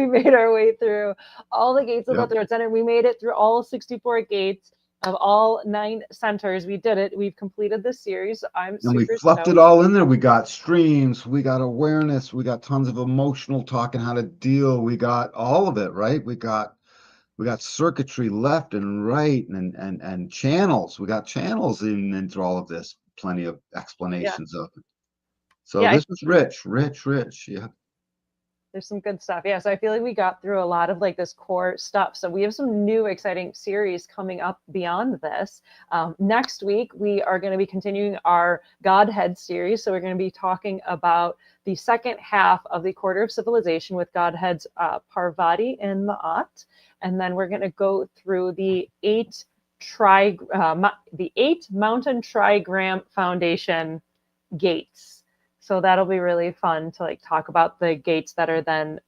made our way through all the gates of the Yep. throat center. We made it through all 64 gates of all 9 centers. We did it. We've completed this series. I'm And we super fluffed it stoked. all in there. We got streams, we got awareness, we got tons of emotional talk and how to deal. We got all of it, right? We got circuitry left and right and channels. We got channels into all of this. Plenty of Yeah. explanations of it. So Yeah, this was rich. Yeah. there's some good stuff. Yeah, so I feel like we got through a lot of like this core stuff. So we have some new exciting series coming up beyond this. Next week, we are going to be continuing our Godhead series. So we're going to be talking about the second half of the Quarter of Civilization with Godheads Parvati and Ma'at. And then we're going to go through the 8 Mountain Trigram Foundation gates. So that'll be really fun to like talk about the gates that are then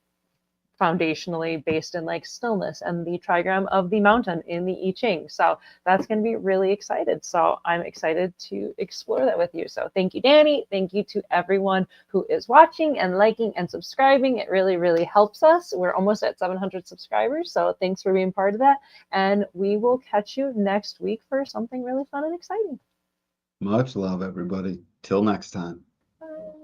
foundationally based in like stillness and the trigram of the mountain in the I Ching. So that's going to be really excited. So I'm excited to explore that with you. So thank you, Danny. Thank you to everyone who is watching and liking and subscribing. It really, really helps us. We're almost at 700 subscribers. So thanks for being part of that. And we will catch you next week for something really fun and exciting. Much love, everybody. Till next time. Bye.